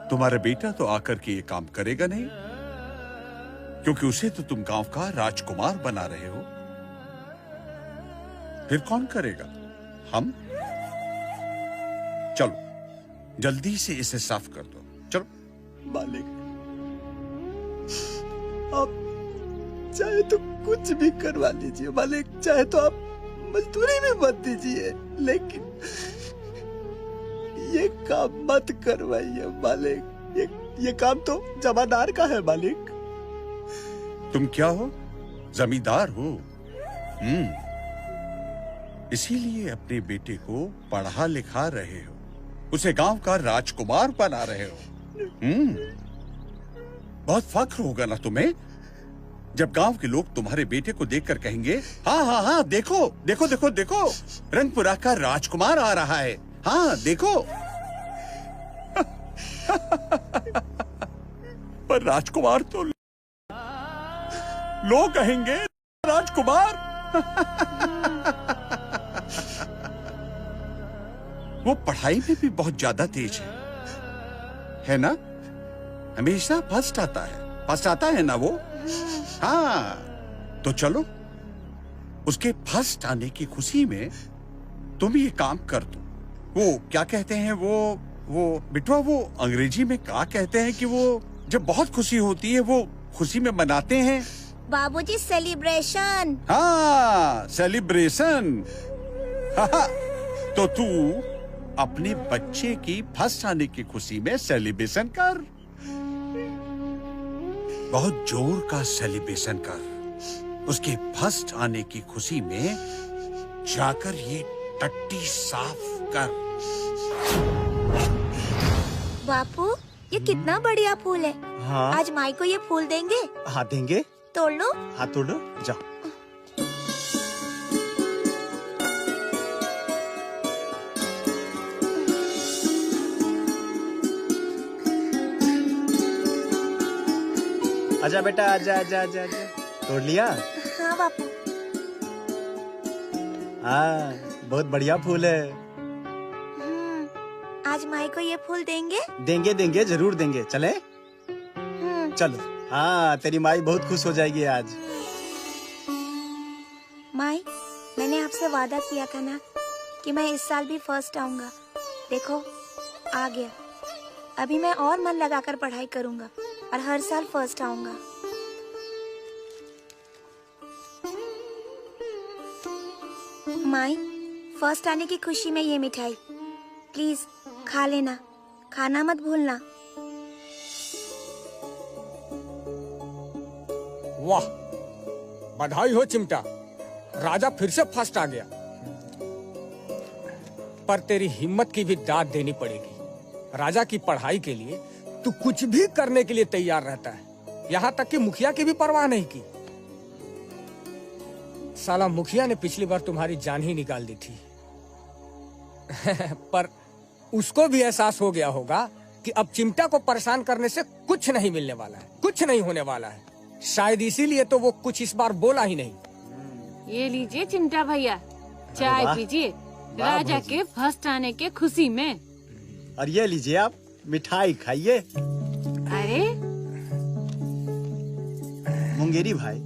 तुम्हारा बेटा तो आकर के ये काम करेगा नहीं, क्योंकि उसे तो तुम गांव का राजकुमार बना रहे हो। फिर कौन करेगा? हम? चलो जल्दी से इसे साफ कर दो, चलो। मालिक आप चाहे तो कुछ भी करवा लीजिए मालिक, चाहे तो आप मजदूरी में मत दीजिए, लेकिन ये काम मत करवाइए मालिक। ये काम तो जमादार का है मालिक। तुम क्या हो? जमींदार हो। इसीलिए अपने बेटे को पढ़ा लिखा रहे हो, उसे गांव का राजकुमार बना रहे हो। बहुत फख्र होगा ना तुम्हें जब गांव के लोग तुम्हारे बेटे को देखकर कहेंगे, हाँ हाँ हाँ देखो देखो देखो देखो, रंगपुरा का राजकुमार आ रहा है, हाँ देखो। पर राजकुमार तो लोग कहेंगे राजकुमार। वो पढ़ाई में भी बहुत ज्यादा तेज है ना? हमेशा फर्स्ट आता है ना वो? हाँ तो चलो उसके फर्स्ट आने की खुशी में तुम ये काम कर दो। वो क्या कहते हैं वो बिटवा, वो अंग्रेजी में क्या कहते हैं कि वो जब बहुत खुशी होती है वो खुशी में मनाते हैं? बाबूजी सेलिब्रेशन। हाँ सेलिब्रेशन। तो तू अपने बच्चे की फर्स्ट आने की खुशी में सेलिब्रेशन कर, बहुत जोर का सेलिब्रेशन कर। उसके फर्स्ट आने की खुशी में जाकर ये टट्टी साफ कर। बापू ये कितना बढ़िया फूल है। हाँ। आज माई को ये फूल देंगे? हाँ देंगे। तोड़ लो। हाँ तोड़ लो, जाओ। आजा बेटा आजा आजा आजा आजा। तोड़ लिया? हाँ बापू। हाँ बहुत बढ़िया फूल है। आज माई को ये फूल देंगे? देंगे देंगे जरूर देंगे। चले? चलो। हाँ तेरी माई बहुत खुश हो जाएगी आज। माई मैंने आपसे वादा किया था ना कि मैं इस साल भी फर्स्ट आऊंगा। देखो आ गया। अभी मैं और मन लगाकर पढ़ाई करूंगा और हर साल फर्स्ट आऊंगा। माई, फर्स्ट आने की खुशी में ये मिठाई प्लीज खा लेना, खाना मत भूलना। वाह, बधाई हो चिमटा, राजा फिर से फर्स्ट आ गया। पर तेरी हिम्मत की भी दाद देनी पड़ेगी। राजा की पढ़ाई के लिए तू कुछ भी करने के लिए तैयार रहता है, यहाँ तक कि मुखिया की भी परवाह नहीं की। साला मुखिया ने पिछली बार तुम्हारी जान ही निकाल दी थी। पर उसको भी एहसास हो गया होगा कि अब चिमटा को परेशान करने से कुछ नहीं मिलने वाला है, कुछ नहीं होने वाला है। शायद इसीलिए तो वो कुछ इस बार बोला ही नहीं। ये लीजिए चिमटा भैया, चाय पीजिए राजा के फर्स्ट आने के खुशी में। और ये लीजिए आप मिठाई खाइए। अरे मुंगेरी भाई,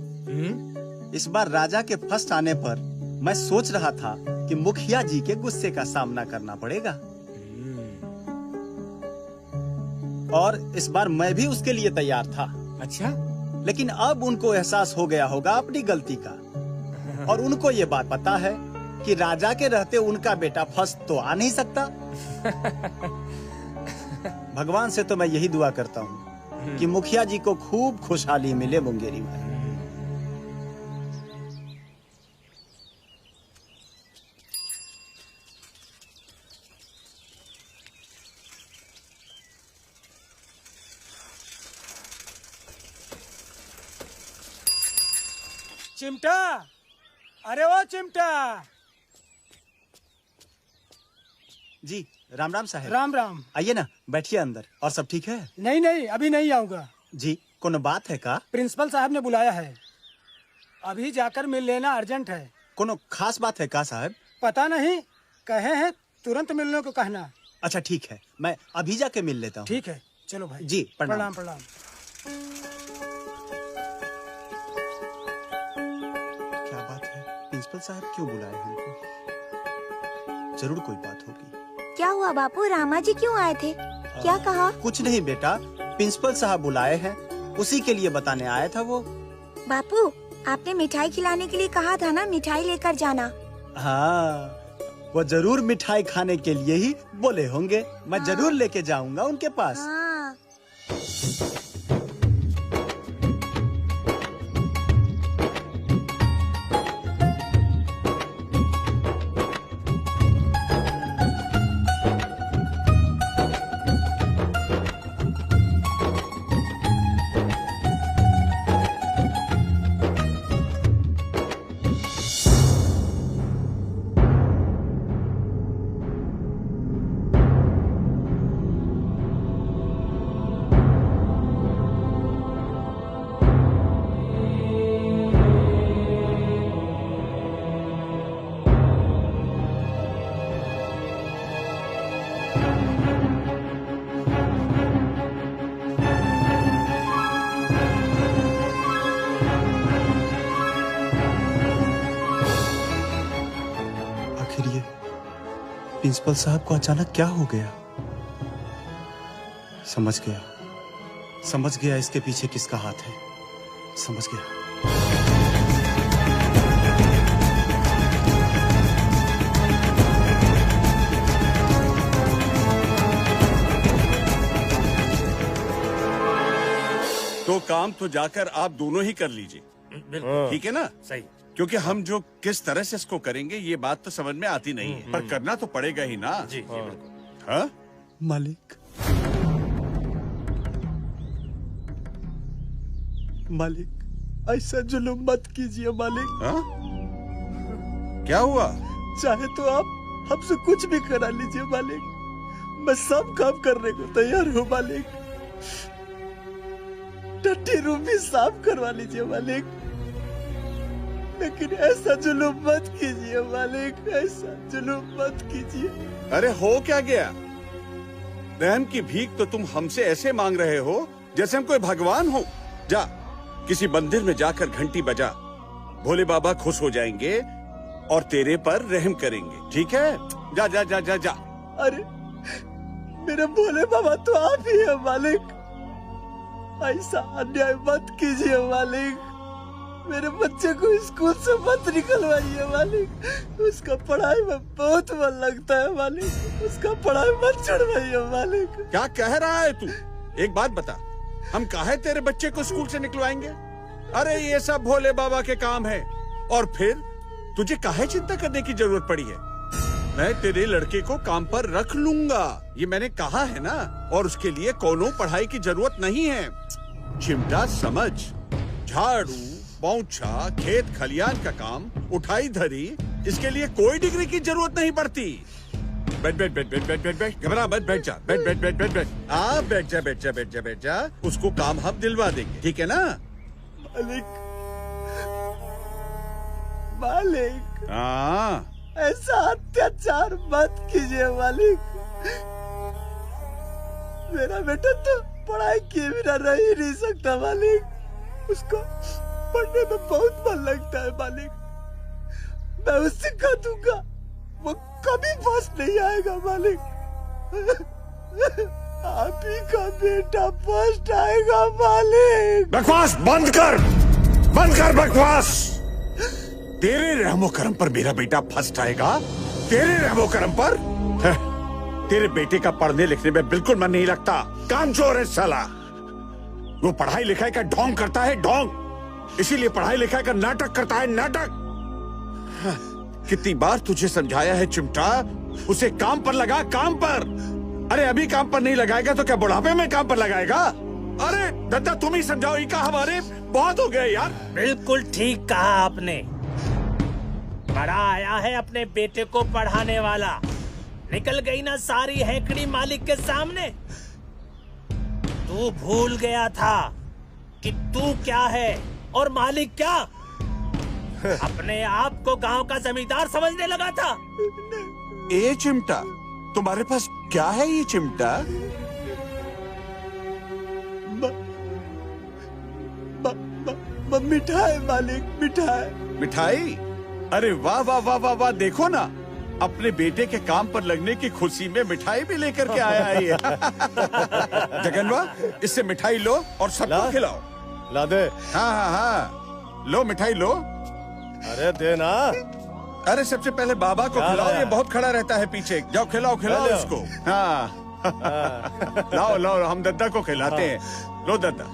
इस बार राजा के फर्स्ट आने पर मैं सोच रहा था कि मुखिया जी के गुस्से का सामना करना पड़ेगा, और इस बार मैं भी उसके लिए तैयार था। अच्छा? लेकिन अब उनको एहसास हो गया होगा अपनी गलती का, और उनको ये बात पता है कि राजा के रहते उनका बेटा फर्स्ट तो आ नहीं सकता। भगवान से तो मैं यही दुआ करता हूँ कि मुखिया जी को खूब खुशहाली मिले मुंगेरी भाई। चिमटा, अरे वो चिमटा। जी राम राम साहब। राम राम। आइए ना, बैठिए अंदर। और सब ठीक है? नहीं नहीं, अभी नहीं आऊंगा। जी कोनो बात है का? प्रिंसिपल साहब ने बुलाया है, अभी जाकर मिल लेना, अर्जेंट है। कोनो खास बात है का साहब? पता नहीं, कहे हैं तुरंत मिलने को कहना। अच्छा ठीक है, मैं अभी जाके मिल लेता हूँ। ठीक है, चलो भाई। जी प्रणाम प्रणाम। क्या बात है, प्रिंसिपल साहब क्यों बुलाए हमको? जरूर कोई बात होगी। क्या हुआ बापू, रामा जी क्यों आए थे? क्या कहा? कुछ नहीं बेटा, प्रिंसिपल साहब बुलाए हैं, उसी के लिए बताने आया था वो। बापू, आपने मिठाई खिलाने के लिए कहा था ना, मिठाई लेकर जाना। हाँ, वो जरूर मिठाई खाने के लिए ही बोले होंगे। मैं जरूर लेके जाऊंगा उनके पास। हाँ। प्रिंसिपल साहब को अचानक क्या हो गया? समझ गया इसके पीछे किसका हाथ है। समझ गया। तो काम तो जाकर आप दोनों ही कर लीजिए, ठीक है ना? सही। क्योंकि हम जो किस तरह से इसको करेंगे ये बात तो समझ में आती नहीं है, पर करना तो पड़ेगा ही ना। जी हाँ मालिक, ऐसा जुल्म मत कीजिए मालिक। हाँ? क्या हुआ? चाहे तो आप हमसे कुछ भी करा लीजिए मालिक, मैं सब काम करने को तैयार हूँ मालिक। टट्टी रूम भी साफ करवा लीजिए मालिक, लेकिन ऐसा जुल्म मत कीजिए मालिक, ऐसा जुल्म मत कीजिए। अरे हो क्या गया? रहम की भीख तो तुम हमसे ऐसे मांग रहे हो जैसे हम कोई भगवान हो। जा किसी मंदिर में जाकर घंटी बजा, भोले बाबा खुश हो जाएंगे और तेरे पर रहम करेंगे, ठीक है? जा जा जा जा जा। अरे मेरे भोले बाबा तो आप ही है मालिक, ऐसा अन्याय मत कीजिए मालिक, मेरे बच्चे को स्कूल से मत निकलवाइए मालिक। उसका पढ़ाई में बहुत मन लगता है मालिक। उसका पढ़ाई मत छुड़वाइए मालिक। क्या कह रहा है तू? एक बात बता, हम काहे तेरे बच्चे को स्कूल से निकलवाएंगे? अरे ये सब भोले बाबा के काम है। और फिर तुझे काहे चिंता करने की जरूरत पड़ी है? मैं तेरे लड़के को काम पर रख लूंगा, ये मैंने कहा है ना। और उसके लिए कोनो पढ़ाई की जरूरत नहीं है। चिमटा समझ, झाड़ू पोंछा, खेत खलियान का काम, उठाई धरी, इसके लिए कोई डिग्री की जरूरत नहीं पड़ती। बैठ बैठ बैठ बैठ बैठ बैठ बैठ, घबरा मत, बैठ जा, बैठ बैठ बैठ बैठ बैठ, हाँ बैठ जा बैठ जा बैठ जा बैठ जा। उसको काम हम दिलवा देंगे, ठीक है ना? मालिक, मालिक, हाँ ऐसा अत्याचार मत कीजिए मालिक। मेरा बेटा तो पढ़ाई किए बिना रह ही नहीं सकता मालिक। उसको पढ़ने में बहुत मन लगता है मालिक। मैं उससे कह दूंगा, वो कभी फर्स्ट नहीं आएगा मालिक। आप ही का बेटा फर्स्ट आएगा मालिक। बकवास बंद कर, बंद कर बकवास। तेरे रहमो करम पर मेरा बेटा फर्स्ट आएगा? तेरे रहमो करम पर? तेरे बेटे का पढ़ने लिखने में बिल्कुल मन नहीं लगता। कामचोर है साला। वो पढ़ाई लिखाई का ढोंग करता है, ढोंग। इसीलिए पढ़ाई लिखाई का नाटक करता है, नाटक। कितनी बार तुझे समझाया है चिमटा, उसे काम पर लगा, काम पर। अरे अभी काम पर नहीं लगाएगा तो क्या बुढ़ापे में काम पर लगाएगा? अरे दादा तुम ही समझाओ, इका हमारे बहुत हो गए यार। बिल्कुल ठीक कहा आपने। बड़ा आया है अपने बेटे को पढ़ाने वाला। निकल गई ना सारी हैकड़ी मालिक के सामने। तू भूल गया था कि तू क्या है और मालिक क्या। अपने आप को गांव का जमींदार समझने लगा था। ए चिमटा, तुम्हारे पास क्या है ये चिमटा? मिठाई मालिक, मिठाई। मिठाई? अरे वाह वाह वाह वाह वाह, देखो ना, अपने बेटे के काम पर लगने की खुशी में मिठाई भी लेकर के आया है ये। जगनवा, इससे मिठाई लो और सबको खिलाओ। ला दे। हाँ हाँ हाँ, लो मिठाई लो। अरे देना। अरे सबसे पहले बाबा को खिलाओ, ये बहुत खड़ा रहता है पीछे। जाओ खिलाओ खिलाओ इसको। हाँ लाओ लाओ, हम दद्दा को खिलाते हैं। लो दद्दा,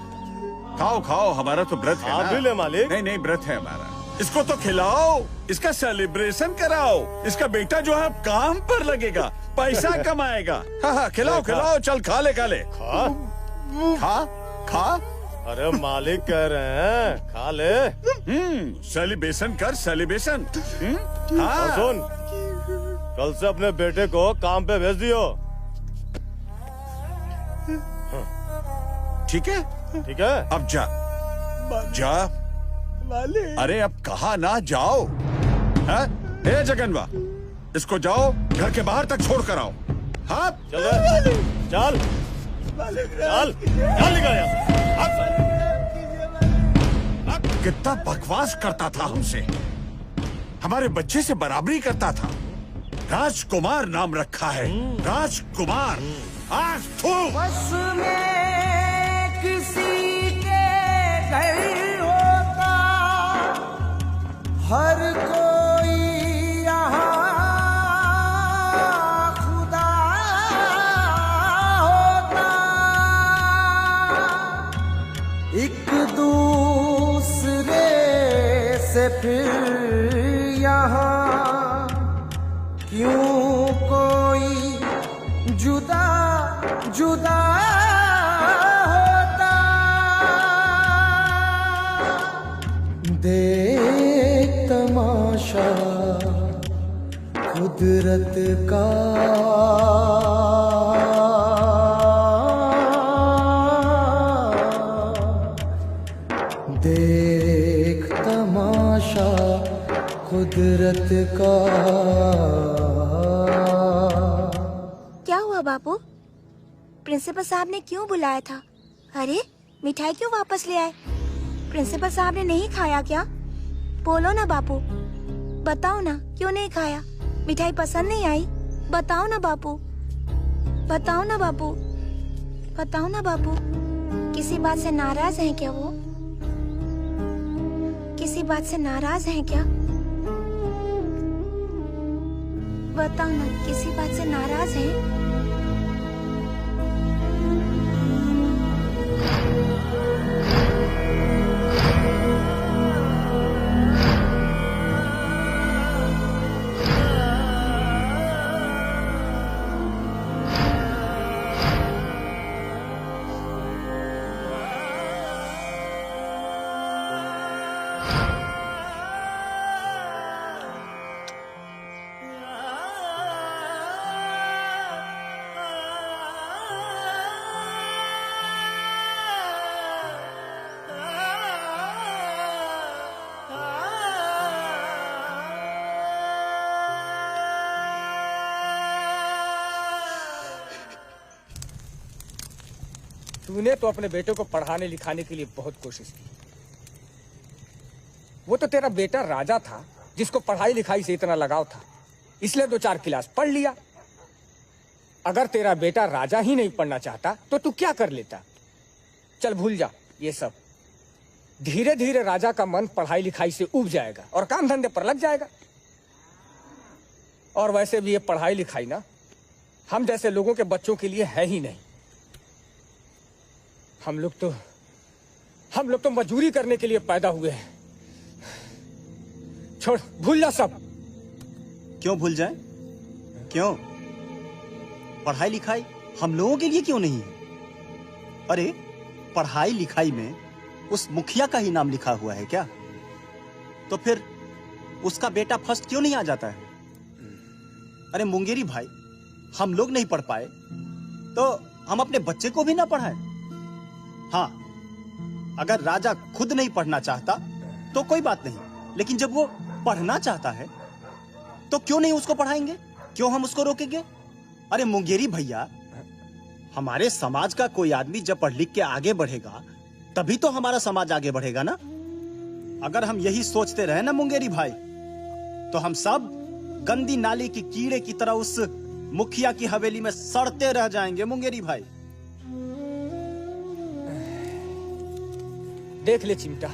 खाओ खाओ, हमारा तो व्रत है। आप भी ले मालिक। नहीं नहीं, व्रत है हमारा। इसको तो खिलाओ, इसका सेलिब्रेशन कराओ। इसका बेटा जो है काम पर लगेगा, पैसा कमाएगा। हाँ हाँ, खिलाओ खिलाओ, चल खा ले खा ले। खा खा। अरे मालिक कह रहे हैं, खा ले। सेलिब्रेशन कर, सेलिब्रेशन। और सुन, कल से अपने बेटे को काम पे भेज दियो। ठीक है ठीक है, अब जा जा। अरे अब कहा ना जाओ। है? ए जगनवा, इसको जाओ घर के बाहर तक छोड़ कर आओ। हाँ चल चल चल चल, निकल यहाँ। कितना बकवास करता था हमसे, हमारे बच्चे से बराबरी करता था। राजकुमार नाम रखा है, राजकुमार। आज बस में किसी के घर होता, हर कोई यहाँ खुदा होता। एक दूसरे से फिर यहाँ क्यों कोई जुदा जुदा होता। देख तमाशा कुदरत का, देख तमाशा कुदरत का। क्या हुआ बापू? प्रिंसिपल साहब ने क्यों बुलाया था? अरे मिठाई क्यों वापस ले आए? प्रिंसिपल साहब ने नहीं खाया क्या? बोलो ना बापू, बताओ ना क्यों नहीं खाया? मिठाई पसंद नहीं आई? बताओ ना बापू, बताओ ना बापू, बताओ ना बापू। किसी बात से नाराज हैं क्या वो? किसी बात से नाराज हैं क्या? बताओ ना, किसी बात से नाराज हैं? तूने तो अपने बेटे को पढ़ाने लिखाने के लिए बहुत कोशिश की। वो तो तेरा बेटा राजा था जिसको पढ़ाई लिखाई से इतना लगाव था, इसलिए 2-4 क्लास पढ़ लिया। अगर तेरा बेटा राजा ही नहीं पढ़ना चाहता तो तू क्या कर लेता? चल भूल जा ये सब। धीरे धीरे राजा का मन पढ़ाई लिखाई से उब जाएगा और काम धंधे पर लग जाएगा। और वैसे भी ये पढ़ाई लिखाई ना हम जैसे लोगों के बच्चों के लिए है ही नहीं। हम लोग तो मजदूरी करने के लिए पैदा हुए हैं। छोड़, भूल जा सब। क्यों भूल जाए? क्यों? पढ़ाई लिखाई हम लोगों के लिए क्यों नहीं है? अरे पढ़ाई लिखाई में उस मुखिया का ही नाम लिखा हुआ है क्या? तो फिर उसका बेटा फर्स्ट क्यों नहीं आ जाता है? अरे मुंगेरी भाई, हम लोग नहीं पढ़ पाए तो हम अपने बच्चे को भी ना पढ़ाए। हाँ, अगर राजा खुद नहीं पढ़ना चाहता तो कोई बात नहीं, लेकिन जब वो पढ़ना चाहता है तो क्यों नहीं उसको पढ़ाएंगे? क्यों हम उसको रोकेंगे? अरे मुंगेरी भैया, हमारे समाज का कोई आदमी जब पढ़ लिख के आगे बढ़ेगा तभी तो हमारा समाज आगे बढ़ेगा ना। अगर हम यही सोचते रहे ना मुंगेरी भाई, तो हम सब गंदी नाली की कीड़े की तरह उस मुखिया की हवेली में सड़ते रह जाएंगे मुंगेरी भाई। देख ले चिमटा,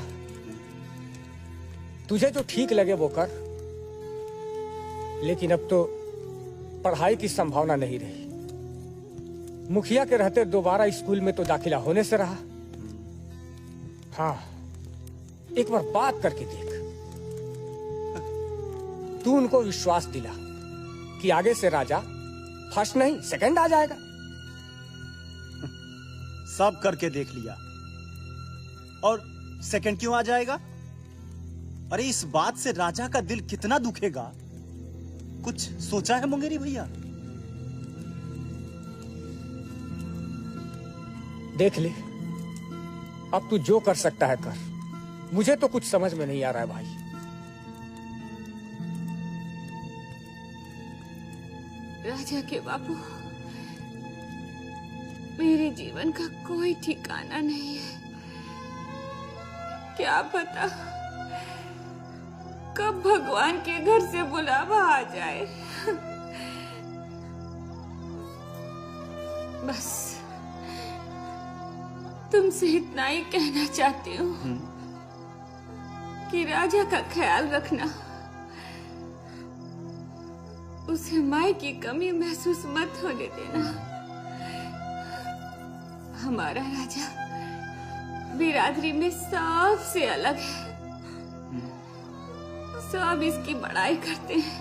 तुझे जो ठीक लगे वो कर, लेकिन अब तो पढ़ाई की संभावना नहीं रही। मुखिया के रहते दोबारा स्कूल में तो दाखिला होने से रहा। हाँ, एक बार बात करके देख। तू उनको विश्वास दिला कि आगे से राजा फर्स्ट नहीं सेकंड आ जाएगा। सब करके देख लिया और सेकंड क्यों आ जाएगा? अरे इस बात से राजा का दिल कितना दुखेगा, कुछ सोचा है मुंगेरी भैया? देख ले, अब तू जो कर सकता है कर। मुझे तो कुछ समझ में नहीं आ रहा है भाई। राजा के बापू, मेरे जीवन का कोई ठिकाना नहीं है। क्या पता कब भगवान के घर से बुलावा आ जाए। बस तुमसे इतना ही कहना चाहती हूँ कि राजा का ख्याल रखना। उसे माई की कमी महसूस मत होने देना। हमारा राजा बिरादरी में सबसे अलग है। सब इसकी बड़ाई करते हैं,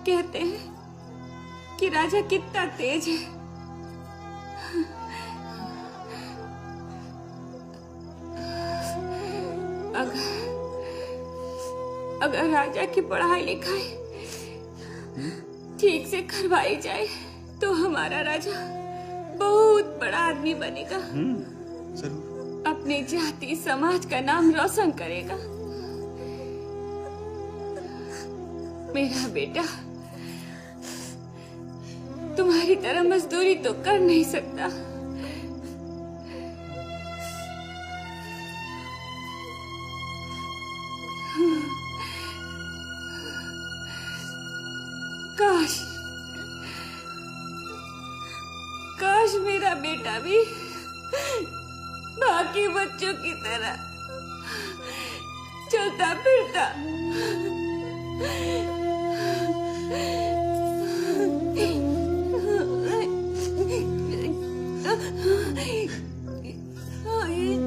कहते हैं कि राजा कितना तेज है। अगर राजा की पढ़ाई लिखाई ठीक से करवाई जाए तो हमारा राजा बहुत बड़ा आदमी बनेगा। जरूर। अपनी जाति समाज का नाम रोशन करेगा। मेरा बेटा तुम्हारी तरह मजदूरी तो कर नहीं सकता। काश मेरा बेटा भी बाकी बच्चों की तरह चलता फिरता।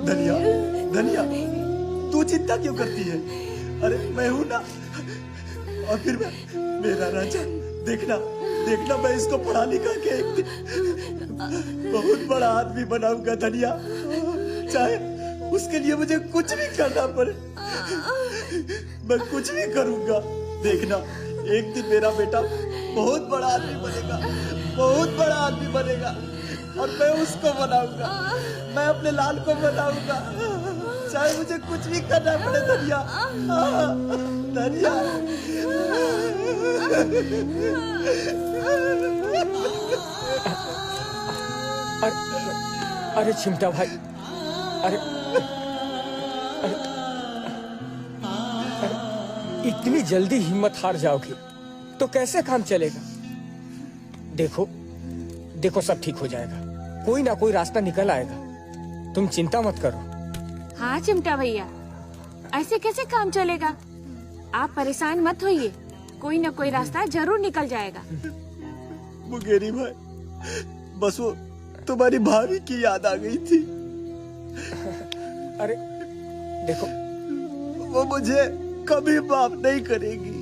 धनिया, धनिया, तू चिंता क्यों करती है? अरे मैं हूं ना। और फिर मेरा राजा, देखना देखना, मैं इसको पढ़ा लिखा के एक दिन बहुत बड़ा आदमी बनाऊंगा धनिया। चाहे उसके लिए मुझे कुछ भी करना पड़े, मैं कुछ भी करूंगा। देखना एक दिन मेरा बेटा बहुत बड़ा आदमी बनेगा, बहुत बड़ा आदमी बनेगा, और मैं उसको बनाऊंगा, मैं अपने लाल को बनाऊंगा, चाहे मुझे कुछ भी करना पड़े धनिया। धनिया। अरे चिमटा भाई, अरे इतनी जल्दी हिम्मत हार जाओगे तो कैसे काम चलेगा? देखो देखो, सब ठीक हो जाएगा, कोई ना कोई रास्ता निकल आएगा, तुम चिंता मत करो। हाँ चिमटा भैया, ऐसे कैसे काम चलेगा? आप परेशान मत होइए, कोई ना कोई रास्ता जरूर निकल जाएगा। मुंगेरी भाई, बस वो तुम्हारी भाभी की याद आ गई थी। अरे देखो, वो मुझे कभी माफ नहीं करेगी।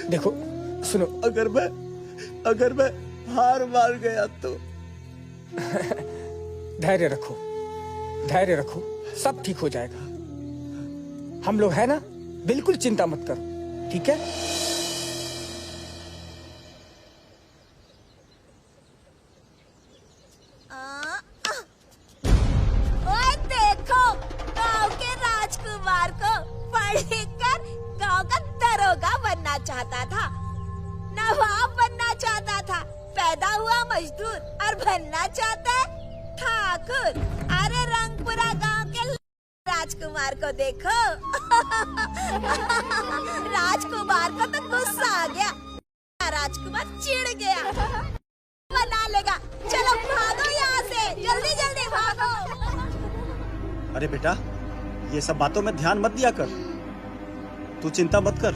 देखो सुनो, अगर मैं हार मान गया तो धैर्य रखो, धैर्य रखो, सब ठीक हो जाएगा। हम लोग है ना, बिल्कुल चिंता मत करो, ठीक है? ओए देखो, गांव के राजकुमार को पढ़ लिख कर गांव का दरोगा बनना चाहता था, नवाब बनना चाहता था, पैदा हुआ मजदूर और बनना चाहता है ठाकुर। अरे रंगपुरा गांव के राजकुमार को देखो। राजकुमार को तो गुस्सा आ गया, राजकुमार चिढ़ गया, बना लेगा। चलो भागो यहाँ से, जल्दी जल्दी भागो। अरे बेटा, ये सब बातों में ध्यान मत दिया कर, तू चिंता मत कर।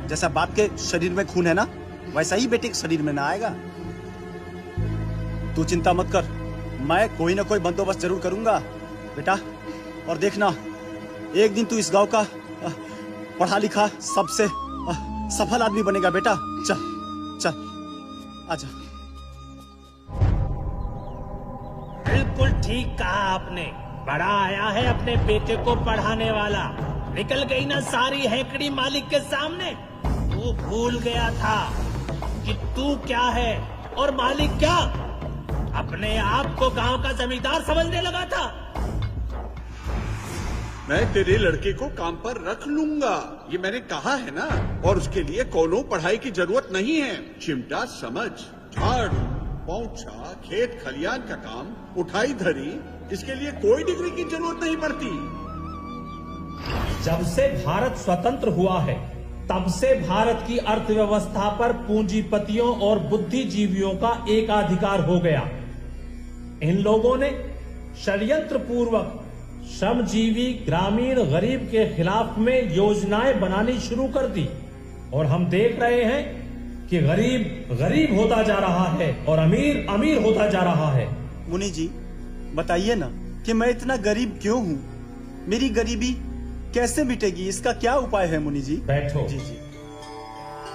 जैसा बाप के शरीर में खून है ना, वैसा ही बेटे के शरीर में ना आएगा। तू चिंता मत कर, मैं कोई ना कोई बंदोबस्त जरूर करूंगा बेटा। और देखना, एक दिन तू इस गांव का पढ़ा लिखा सबसे सफल आदमी बनेगा बेटा। चल चल, आजा। बिल्कुल ठीक कहा आपने, बड़ा आया है अपने बेटे को पढ़ाने वाला। निकल गई ना सारी हैकड़ी मालिक के सामने। तू भूल गया था कि तू क्या है और मालिक क्या। अपने आप को गांव का जमींदार समझने लगा था। मैं तेरे लड़के को काम पर रख लूंगा, ये मैंने कहा है ना। और उसके लिए कोनो पढ़ाई की जरूरत नहीं है। चिमटा समझ, झाड़ू पोंछा, खेत खलियान का काम, उठाई धरी, इसके लिए कोई डिग्री की जरूरत नहीं पड़ती। जब से भारत स्वतंत्र हुआ है, तब से भारत की अर्थव्यवस्था पर पूंजीपतियों और बुद्धिजीवियों का एकाधिकार हो गया। इन लोगों ने षड्यंत्र पूर्वक श्रमजीवी ग्रामीण गरीब के खिलाफ में योजनाएं बनानी शुरू कर दी, और हम देख रहे हैं कि गरीब गरीब होता जा रहा है और अमीर अमीर होता जा रहा है। मुनि जी, बताइए ना कि मैं इतना गरीब क्यों हूँ? मेरी गरीबी कैसे मिटेगी? इसका क्या उपाय है मुनि जी? बैठो। जी जी।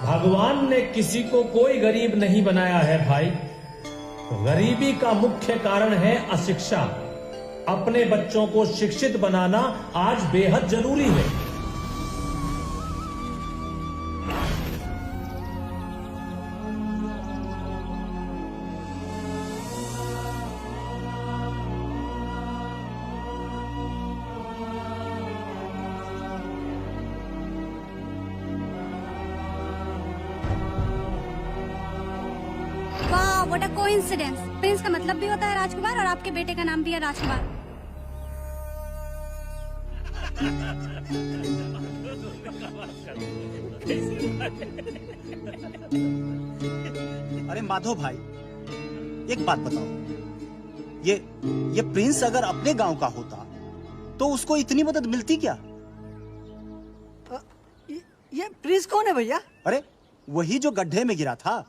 भगवान ने किसी को कोई गरीब नहीं बनाया है भाई। गरीबी का मुख्य कारण है अशिक्षा। अपने बच्चों को शिक्षित बनाना आज बेहद जरूरी है। वाह, व्हाट अ कोइंसिडेंस। प्रिंस का मतलब भी होता है राजकुमार, और आपके बेटे का नाम भी है राजकुमार। अरे माधव भाई, एक बात बताओ, ये प्रिंस अगर अपने गांव का होता तो उसको इतनी मदद मिलती क्या? ये प्रिंस कौन है भैया? अरे वही जो गड्ढे में गिरा था,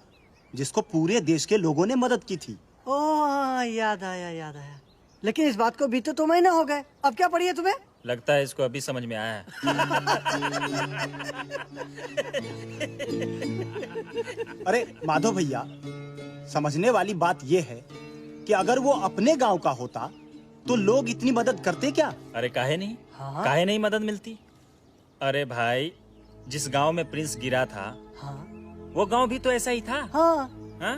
जिसको पूरे देश के लोगों ने मदद की थी। ओह याद आया। लेकिन इस बात को बीते तो महीने हो गए, अब क्या पड़ी है तुम्हें? लगता है इसको अभी समझ में आया है। अरे माधव भैया, समझने वाली बात यह है कि अगर वो अपने गांव का होता तो लोग इतनी मदद करते क्या? अरे काहे नहीं? काहे नहीं मदद मिलती? अरे भाई, जिस गांव में प्रिंस गिरा था, वो गांव भी तो ऐसा ही था। हाँ?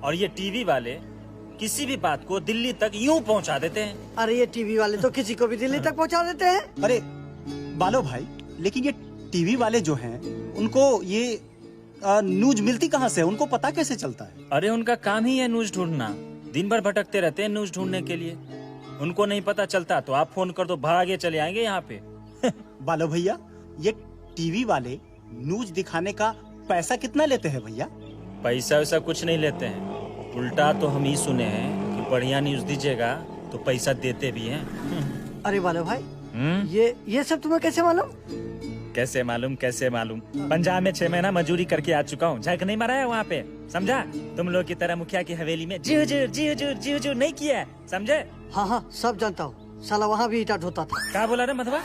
और ये टीवी वाले किसी भी बात को दिल्ली तक यूं पहुंचा देते हैं। अरे ये टीवी वाले तो किसी को भी दिल्ली तक पहुंचा देते हैं। अरे बालो भाई, लेकिन ये टीवी वाले जो हैं, उनको ये न्यूज मिलती कहाँ से? उनको पता कैसे चलता है? अरे उनका काम ही है न्यूज ढूंढना। दिन भर भटकते रहते हैं न्यूज ढूंढने के लिए। उनको नहीं पता चलता तो आप फोन कर दो, भागे चले आएंगे यहाँ पे। बालो भैया, ये टीवी वाले न्यूज दिखाने का पैसा कितना लेते हैं भैया? पैसा वैसा कुछ नहीं लेते हैं, उल्टा तो हम ही सुने हैं कि बढ़िया न्यूज दीजिएगा तो पैसा देते भी हैं। अरे बालो भाई, ये सब तुम्हें कैसे मालूम? कैसे मालूम? पंजाब में 6 महीना मजदूरी करके आ चुका हूँ। झक नहीं मारा है वहाँ पे, समझा? तुम लोग की तरह मुखिया की हवेली में जी हुजूर नहीं किया है, समझे? हाँ, सब जानता हूँ। साला वहाँ भी ईटा ढोता था। क्या बोला रे मधवा?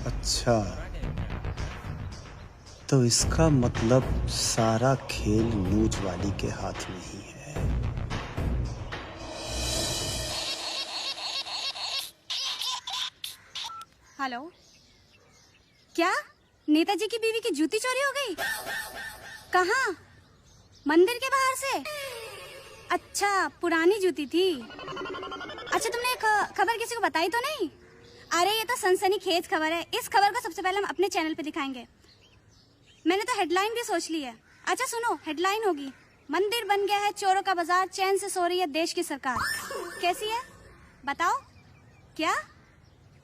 अच्छा, तो इसका मतलब सारा खेल न्यूज वाली के हाथ में ही है। हेलो, क्या नेताजी की बीवी की जूती चोरी हो गई? कहाँ? मंदिर के बाहर से? अच्छा, पुरानी जूती थी। अच्छा, तुमने खबर किसी को बताई तो नहीं? अरे ये तो सनसनीखेज खबर है। इस खबर को सबसे पहले हम अपने चैनल पे दिखाएंगे। मैंने तो हेडलाइन भी सोच ली है। अच्छा सुनो, हेडलाइन होगी, मंदिर बन गया है चोरों का बाजार, चैन से सो रही है देश की सरकार। कैसी है बताओ? क्या?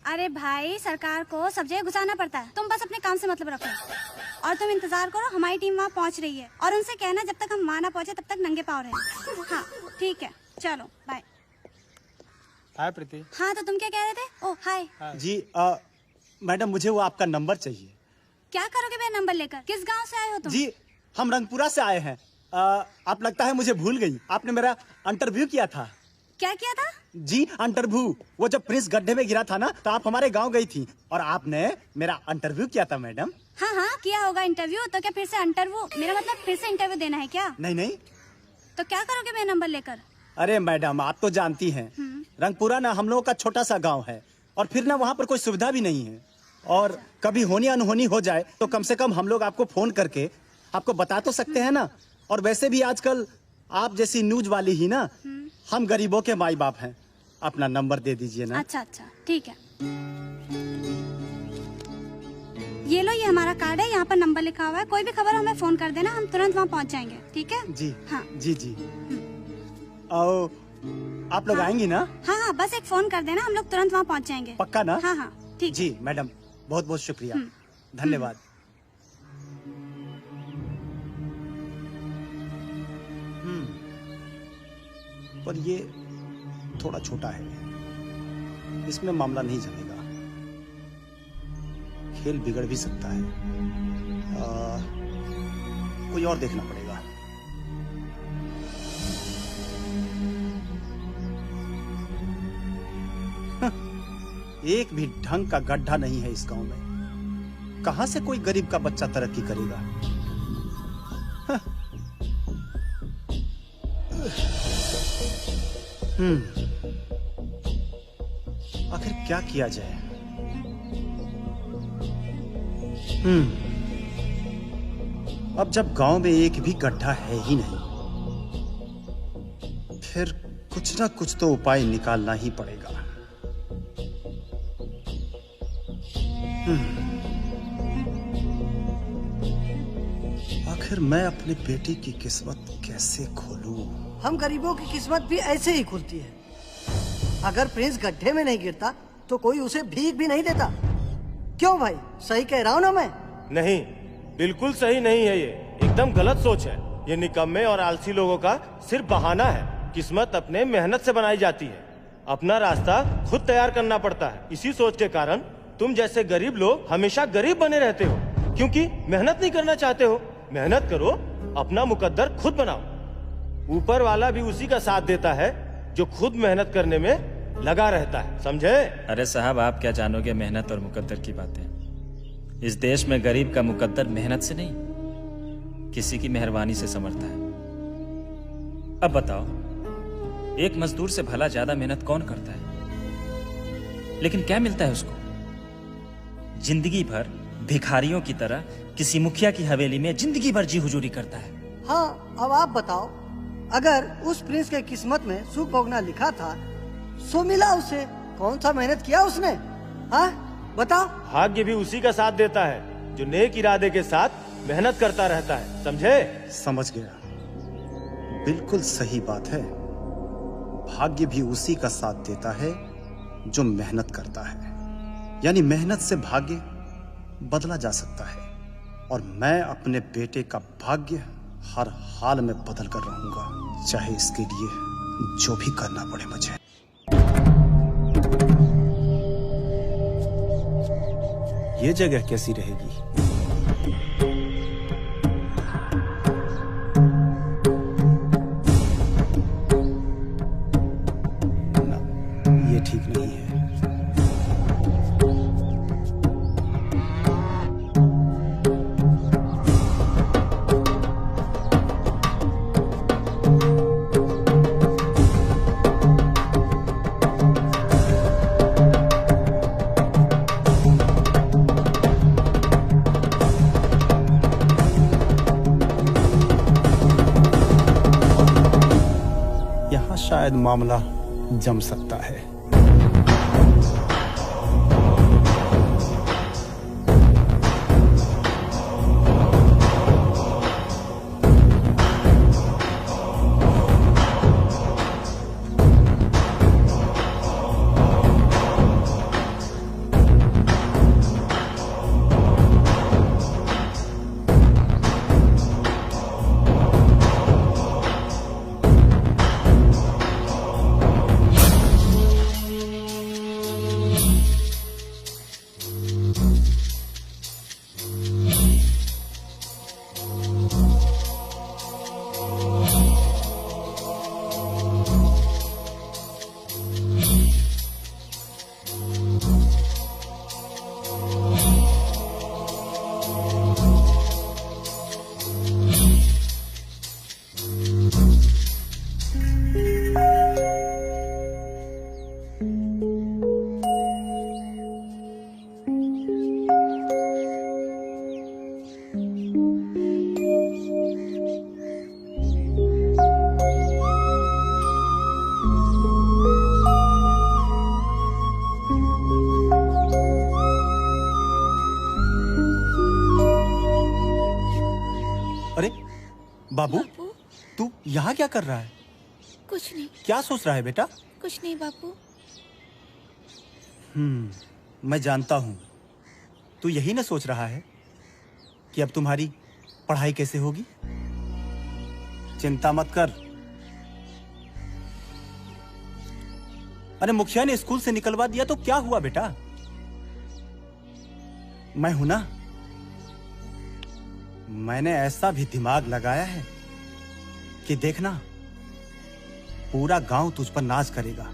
अरे भाई, सरकार को सब जगह घुसाना पड़ता है। तुम बस अपने काम से मतलब रखो और तुम इंतजार करो, हमारी टीम वहाँ पहुँच रही है। और उनसे कहना जब तक हम वहाँ ना पहुँचे तब तक नंगे पाँव रहे। हाँ ठीक है, चलो बाय। हाय प्रीति। हाँ, तो तुम क्या कह रहे थे? ओह हाय। जी मैडम, मुझे वो आपका नंबर चाहिए। क्या करोगे मेरा नंबर लेकर? किस गांव से आए हो तुम? जी, हम रंगपुरा से आए हैं। आप लगता है मुझे भूल गई। आपने मेरा इंटरव्यू किया था। क्या किया था? जी, इंटरव्यू। वो जब प्रिंस गड्ढे में गिरा था ना, तो आप हमारे गांव गई थी और आपने मेरा इंटरव्यू किया था मैडम। हाँ, किया होगा इंटरव्यू। तो क्या फिर से इंटरव्यू? मेरा मतलब फिर से इंटरव्यू देना है क्या? नहीं। तो क्या करोगे मेरा नंबर लेकर? अरे मैडम, आप तो जानती हैं, रंगपुरा ना हम लोगों का छोटा सा गाँव है और फिर ना वहाँ पर कोई सुविधा भी नहीं है। और कभी होनी अनहोनी हो जाए तो कम से कम हम लोग आपको फोन करके आपको बता तो सकते हैं ना। और वैसे भी आजकल आप जैसी न्यूज वाली ही ना, हम गरीबों के माई बाप हैं। अपना नंबर दे दीजिए ना। अच्छा, ठीक है, ये लो, ये हमारा कार्ड है, यहाँ पर नंबर लिखा हुआ है। कोई भी खबर हमें फोन कर देना, हम तुरंत वहाँ पहुँच जाएंगे। ठीक है? जी हाँ जी। और आप लोग आएंगी ना? हाँ, बस एक फोन कर देना, हम लोग तुरंत वहाँ पहुँच जाएंगे। पक्का ना? हाँ ठीक। जी मैडम, बहुत बहुत शुक्रिया, धन्यवाद। पर ये थोड़ा छोटा है, इसमें मामला नहीं जमेगा, खेल बिगड़ भी सकता है। कोई और देखना पड़ेगा। एक भी ढंग का गड्ढा नहीं है इस गांव में। कहां से कोई गरीब का बच्चा तरक्की करेगा? आखिर क्या किया जाए? अब जब गांव में एक भी गड्ढा है ही नहीं, फिर कुछ ना कुछ तो उपाय निकालना ही पड़ेगा। आखिर मैं अपने बेटी की किस्मत कैसे खोलूं? हम गरीबों की किस्मत भी ऐसे ही खुलती है। अगर प्रिंस गड्ढे में नहीं गिरता तो कोई उसे भीख भी नहीं देता। क्यों भाई, सही कह रहा हूँ ना मैं? नहीं, बिल्कुल सही नहीं है। ये एकदम गलत सोच है। ये निकम्मे और आलसी लोगों का सिर्फ बहाना है। किस्मत अपने मेहनत से बनाई जाती है। अपना रास्ता खुद तैयार करना पड़ता है। इसी सोच के कारण तुम जैसे गरीब लोग हमेशा गरीब बने रहते हो, क्योंकि मेहनत नहीं करना चाहते हो। मेहनत करो, अपना मुकद्दर खुद बनाओ। ऊपर वाला भी उसी का साथ देता है जो खुद मेहनत करने में लगा रहता है, समझे? अरे साहब, आप क्या जानोगे मेहनत और मुकद्दर की बातें। इस देश में गरीब का मुकद्दर मेहनत से नहीं, किसी की मेहरबानी से संवरता है। अब बताओ, एक मजदूर से भला ज्यादा मेहनत कौन करता है? लेकिन क्या मिलता है उसको? जिंदगी भर भिखारियों की तरह किसी मुखिया की हवेली में जिंदगी भर जी हुजूरी करता है। हाँ, अब आप बताओ, अगर उस प्रिंस के किस्मत में सुख भोगना लिखा था, सो मिला उसे। कौन सा मेहनत किया उसने? हाँ बताओ। भाग्य भी उसी का साथ देता है जो नेक इरादे के साथ मेहनत करता रहता है, समझे? समझ गया, बिल्कुल सही बात है। भाग्य भी उसी का साथ देता है जो मेहनत करता है। यानी मेहनत से भाग्य बदला जा सकता है, और मैं अपने बेटे का भाग्य हर हाल में बदल कर रहूंगा, चाहे इसके लिए जो भी करना पड़े मुझे। ये जगह कैसी रहेगी? ये ठीक नहीं है। यहाँ शायद मामला जम सकता है। बाबू, तू यहाँ क्या कर रहा है? कुछ नहीं। क्या सोच रहा है बेटा? कुछ नहीं बापू। मैं जानता हूँ तू यही ना सोच रहा है कि अब तुम्हारी पढ़ाई कैसे होगी। चिंता मत कर। अरे मुखिया ने स्कूल से निकलवा दिया तो क्या हुआ बेटा? मैं हूं ना। मैंने ऐसा भी दिमाग लगाया है कि देखना पूरा गांव तुझ पर नाज करेगा।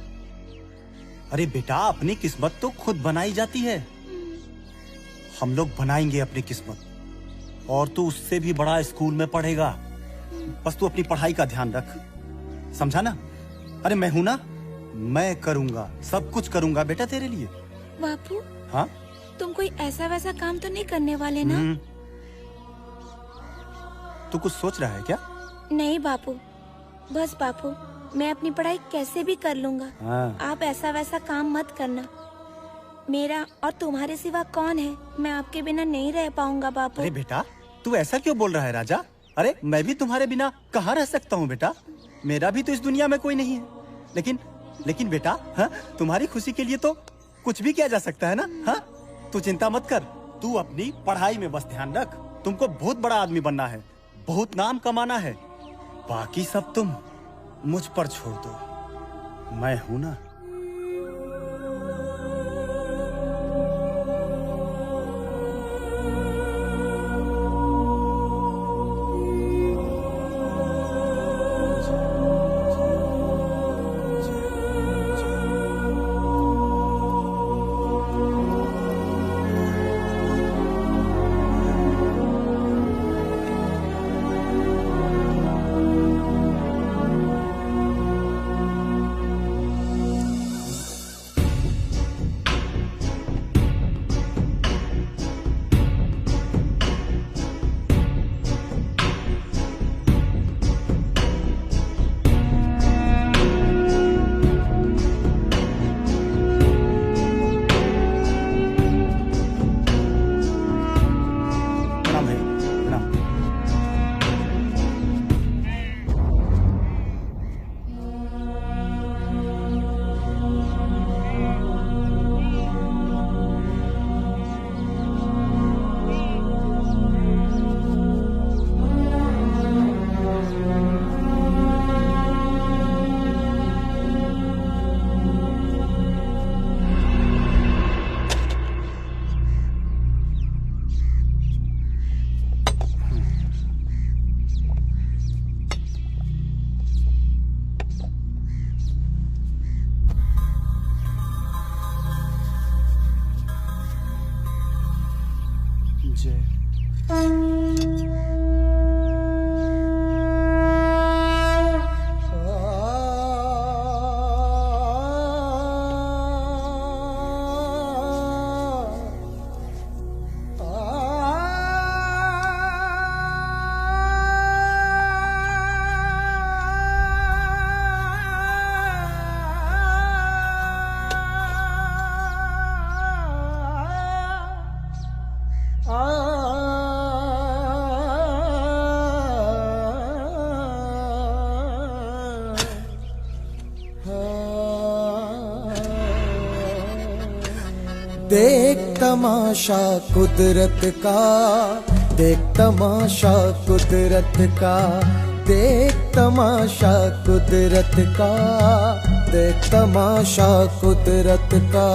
अरे बेटा, अपनी किस्मत तो खुद बनाई जाती है। हम लोग बनाएंगे अपनी किस्मत, और तू उससे भी बड़ा स्कूल में पढ़ेगा। बस तू अपनी पढ़ाई का ध्यान रख, समझा ना? अरे मैं हूं ना, मैं करूंगा, सब कुछ करूंगा बेटा तेरे लिए। बापू, हाँ? तुम कोई ऐसा वैसा काम तो नहीं करने वाले ना? तू कुछ सोच रहा है क्या? नहीं बापू, बस बापू मैं अपनी पढ़ाई कैसे भी कर लूंगा। हाँ। आप ऐसा वैसा काम मत करना। मेरा और तुम्हारे सिवा कौन है? मैं आपके बिना नहीं रह पाऊंगा बापू। अरे बेटा, तू ऐसा क्यों बोल रहा है राजा? अरे मैं भी तुम्हारे बिना कहाँ रह सकता हूँ बेटा। मेरा भी तो इस दुनिया में कोई नहीं है। लेकिन बेटा, हाँ, तुम्हारी खुशी के लिए तो कुछ भी किया जा सकता है ना। हाँ, तू चिंता मत कर, तू अपनी पढ़ाई में बस ध्यान रख। तुमको बहुत बड़ा आदमी बनना है, बहुत नाम कमाना है, बाकी सब तुम मुझ पर छोड़ दो, मैं हूं ना। देख तमाशा कुदरत का, देख तमाशा कुदरत का, देख तमाशा कुदरत का, देख तमाशा कुदरत का।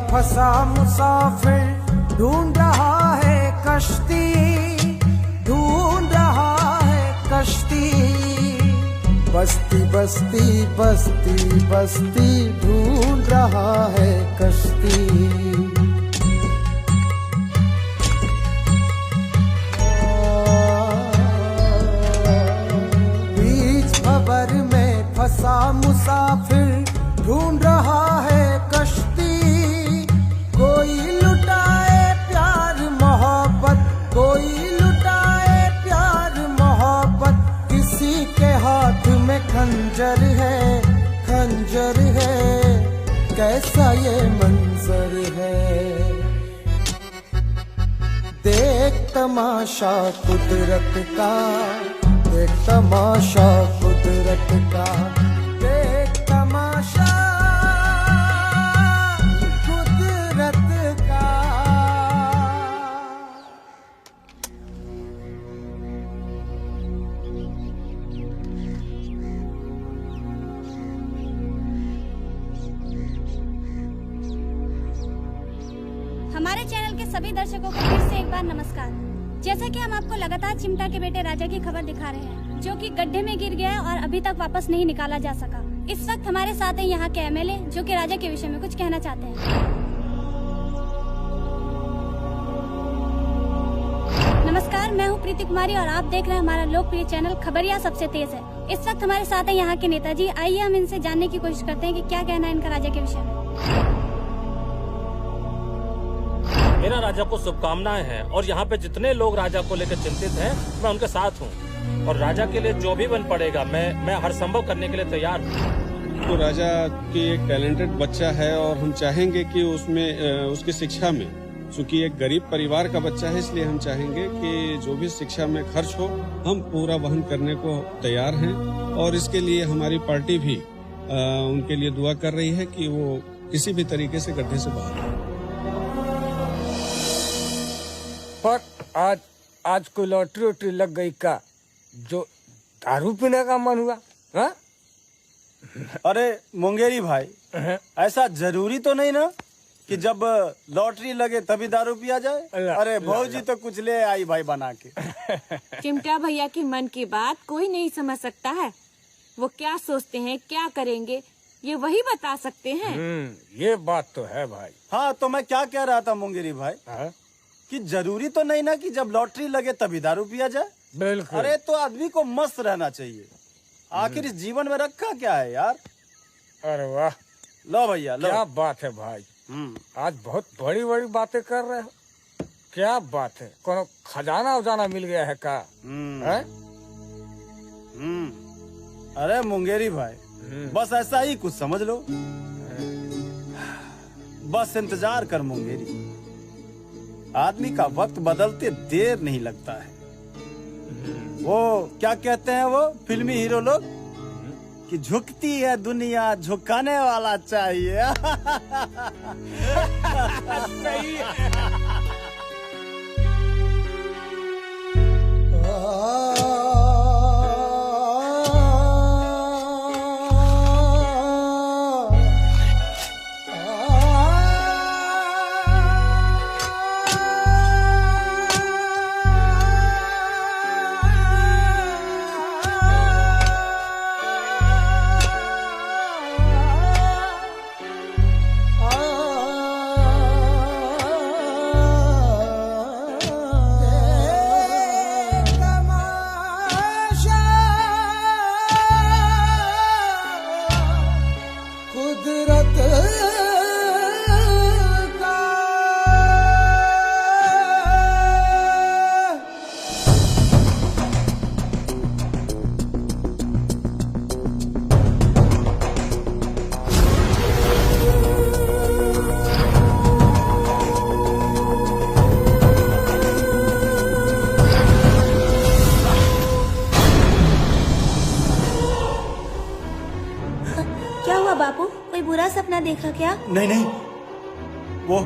फंसा मुसाफिर ढूंढ रहा है कश्ती, ढूंढ रहा है कश्ती। बस्ती बस्ती बस्ती बस्ती ढूंढ रहा है कश्ती। बीच भंवर में फंसा मुसाफिर ढूंढ रहा है कश्ती। कोई लुटाए प्यार मोहब्बत, कोई लुटाए प्यार मोहब्बत। किसी के हाथ में खंजर है, खंजर है। कैसा ये मंजर है, देख तमाशा कुदरत का, देख तमाशा कुदरत का, देख तमाशा हमारे चैनल के सभी दर्शकों को फिर से एक बार नमस्कार। जैसा कि हम आपको लगातार चिमटा के बेटे राजा की खबर दिखा रहे हैं, जो कि गड्ढे में गिर गया है और अभी तक वापस नहीं निकाला जा सका। इस वक्त हमारे साथ हैं यहाँ के एमएलए, जो कि राजा के विषय में कुछ कहना चाहते हैं। नमस्कार, मैं हूँ प्रीति कुमारी और आप देख रहे हैं हमारा लोकप्रिय चैनल खबरिया सबसे तेज है। इस वक्त हमारे साथ है यहाँ के नेताजी। आइए हम इनसे जानने की कोशिश करते हैं कि क्या कहना है इनका राजा के विषय में। मेरा राजा को शुभकामनाएं हैं और यहाँ पे जितने लोग राजा को लेकर चिंतित हैं, मैं उनके साथ हूँ और राजा के लिए जो भी बन पड़ेगा मैं हर संभव करने के लिए तैयार हूँ। तो राजा की एक टैलेंटेड बच्चा है और हम चाहेंगे कि उसमें उसकी शिक्षा में, चूँकि एक गरीब परिवार का बच्चा है, इसलिए हम चाहेंगे कि जो भी शिक्षा में खर्च हो हम पूरा वहन करने को तैयार हैं और इसके लिए हमारी पार्टी भी उनके लिए दुआ कर रही है कि वो किसी भी तरीके से गड्ढे से बाहर आए। पर आज कोई लॉटरी वोटरी लग गई का जो दारू पीने का मन हुआ? हा? अरे मुंगेरी भाई, ऐसा जरूरी तो नहीं ना कि जब लॉटरी लगे तभी दारू पिया जाए। अरे भौजी तो कुछ ले आई भाई बना के। चिमटा भैया की मन की बात कोई नहीं समझ सकता है। वो क्या सोचते हैं, क्या करेंगे, ये वही बता सकते हैं। ये बात तो है भाई। हाँ, तो मैं क्या कह रहा था मुंगेरी भाई, कि जरूरी तो नहीं ना कि जब लॉटरी लगे तभी दारू पिया जाए। बिल्कुल। अरे तो आदमी को मस्त रहना चाहिए। आखिर इस जीवन में रखा क्या है यार। अरे वाह, लो भैया लो। क्या बात है भाई, आज बहुत बड़ी बड़ी बातें कर रहे हो। क्या बात है, कोनो खजाना उजाना मिल गया है का? है? अरे मुंगेरी भाई, बस ऐसा ही कुछ समझ लो। बस इंतजार कर मुंगेरी, आदमी का वक्त बदलते देर नहीं लगता है। वो क्या कहते हैं वो फिल्मी हीरो लोग, कि झुकती है दुनिया झुकाने वाला चाहिए। सही है। सपना देखा क्या? नहीं नहीं, वो